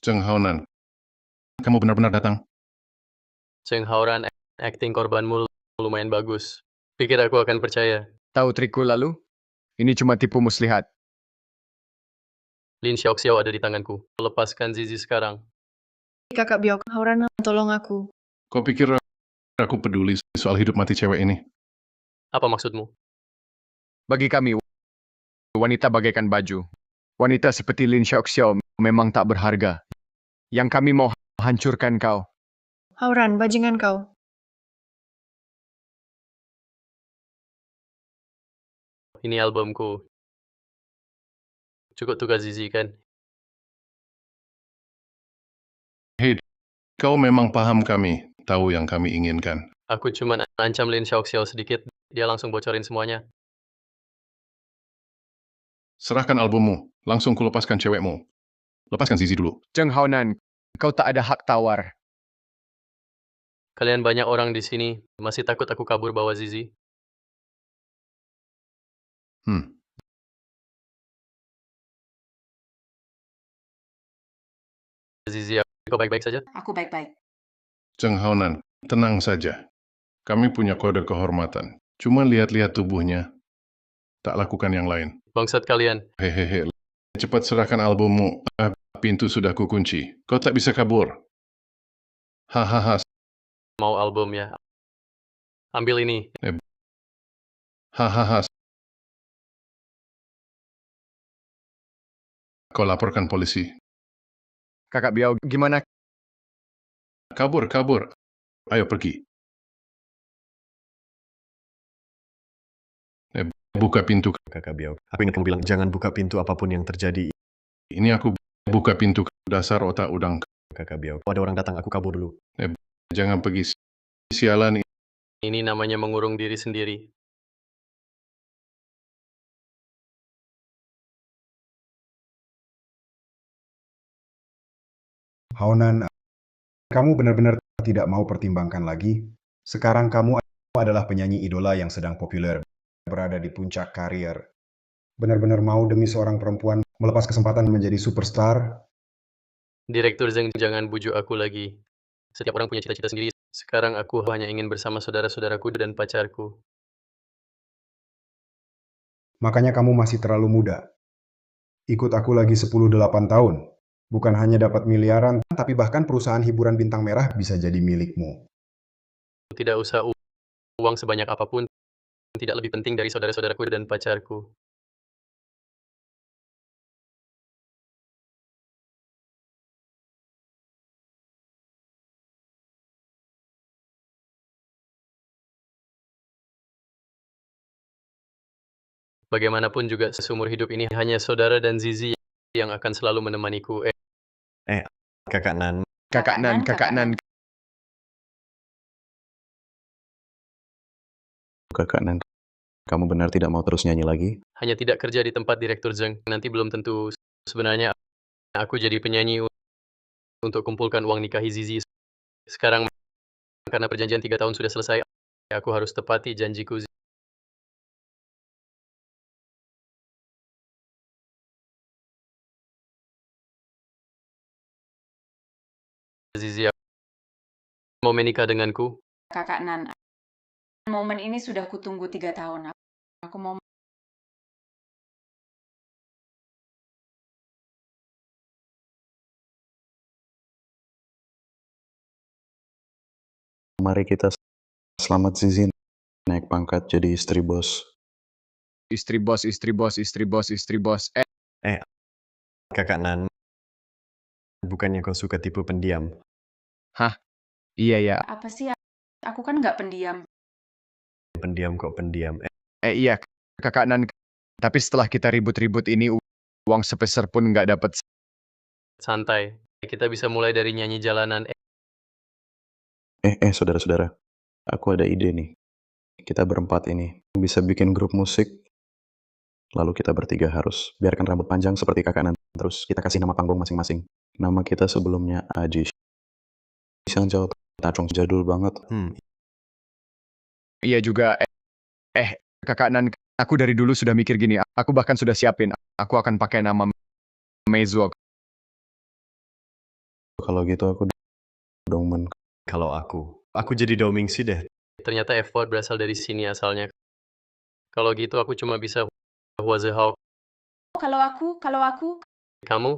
Zheng Haunan, kamu benar-benar datang. Cheng Hao acting korbanmu lumayan bagus. Pikir aku akan percaya. Tahu trikku lalu? Ini cuma tipu muslihat. Lin Xiaoxiao ada di tanganku. Lepaskan Zizi sekarang. Kakak Biao, Hauran, tolong aku. Kau pikir aku peduli soal hidup mati cewek ini? Apa maksudmu? Bagi kami, wanita bagaikan baju. Wanita seperti Lin Xiaoxiao memang tak berharga. Yang kami mau hancurkan kau. Hauran, bajingan kau. Ini albumku. Cukup tugas Zizi kan? Hei, kau memang paham kami, tahu yang kami inginkan. Aku cuma ancam Lin Xiaoxiao sedikit. Dia langsung bocorin semuanya. Serahkan albummu, langsung kulepaskan cewekmu. Lepaskan Zizi dulu. Zheng Haunan, kau tak ada hak tawar. Kalian banyak orang di sini. Masih takut aku kabur bawa Zizi? Zizi, kau baik-baik saja? Aku baik-baik. Zheng Haunan, Tenang saja. Kami punya kode kehormatan. Cuma lihat-lihat tubuhnya. Tak lakukan yang lain. Bangsat kalian. Hehehe. Cepat serahkan albummu. Pintu sudah kukunci. Kau tak bisa kabur. Hahaha. Mau album ya. Ambil ini. Hahaha. Kau laporkan polisi. Kakak Biao, gimana? Kabur, kabur. Ayo pergi. Buka pintu. Kakak Biao. Aku ingat kamu bilang jangan buka pintu apapun yang terjadi. Ini aku buka pintu. Dasar otak udang. Kakak Biao. Ada orang datang, aku kabur dulu. Jangan pergi. Sialan. Ini namanya mengurung diri sendiri. Haonan, kamu benar-benar tidak mau pertimbangkan lagi? Sekarang kamu adalah penyanyi idola yang sedang populer, berada di puncak karier. Benar-benar mau demi seorang perempuan melepas kesempatan menjadi superstar? Direktur Zeng, jangan bujuk aku lagi. Setiap orang punya cita-cita sendiri. Sekarang aku hanya ingin bersama saudara-saudaraku dan pacarku. Makanya kamu masih terlalu muda. Ikut aku lagi 10-8 tahun. Bukan hanya dapat miliaran, tapi bahkan perusahaan hiburan bintang merah bisa jadi milikmu. Tidak usah uang sebanyak apapun. Tidak lebih penting dari saudara-saudaraku dan pacarku. Bagaimanapun juga seumur hidup ini hanya saudara dan Zizi yang akan selalu menemaniku. Kakak Nan. Kakak Nan, Kakak Nan. Kakak Nan, kamu benar tidak mau terus nyanyi lagi? Hanya tidak kerja di tempat Direktur Zeng. Nanti belum tentu. Sebenarnya aku jadi penyanyi untuk kumpulkan uang nikahi Zizi. Sekarang karena perjanjian 3 tahun sudah selesai, aku harus tepati janjiku. Zizi mau menikah denganku? Kakak Nan, momen ini sudah kutunggu 3 tahun. Aku mau Mari kita selamat Zizi naik pangkat jadi istri bos. Istri bos, istri bos, istri bos, istri bos. Kakak Nan. Bukannya kau suka tipe pendiam? Iya ya. apa sih? Aku kan nggak pendiam. Pendiam kok pendiam. Iya, Kakak Nan. Tapi setelah kita ribut-ribut ini, uang sepeser pun nggak dapat. Santai. Kita bisa mulai dari nyanyi jalanan. Saudara-saudara. Aku ada ide nih. Kita berempat ini bisa bikin grup musik. Lalu kita bertiga harus biarkan rambut panjang seperti kakak Nan. Terus kita kasih nama panggung masing-masing. Nama kita sebelumnya Aji. Xiangjao Tacong jadul banget. Iya juga. Kakak Nan, aku dari dulu sudah mikir gini. Aku bahkan sudah siapin. Aku akan pakai nama Meizuo. Kalau gitu aku Dongmen. Kalau aku jadi Domingsi deh. Ternyata effort berasal dari sini asalnya. Kalau gitu aku cuma bisa Huazehao. Kalau aku, Kamu?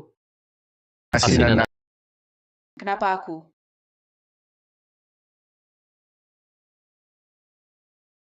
Asinan. kenapa aku?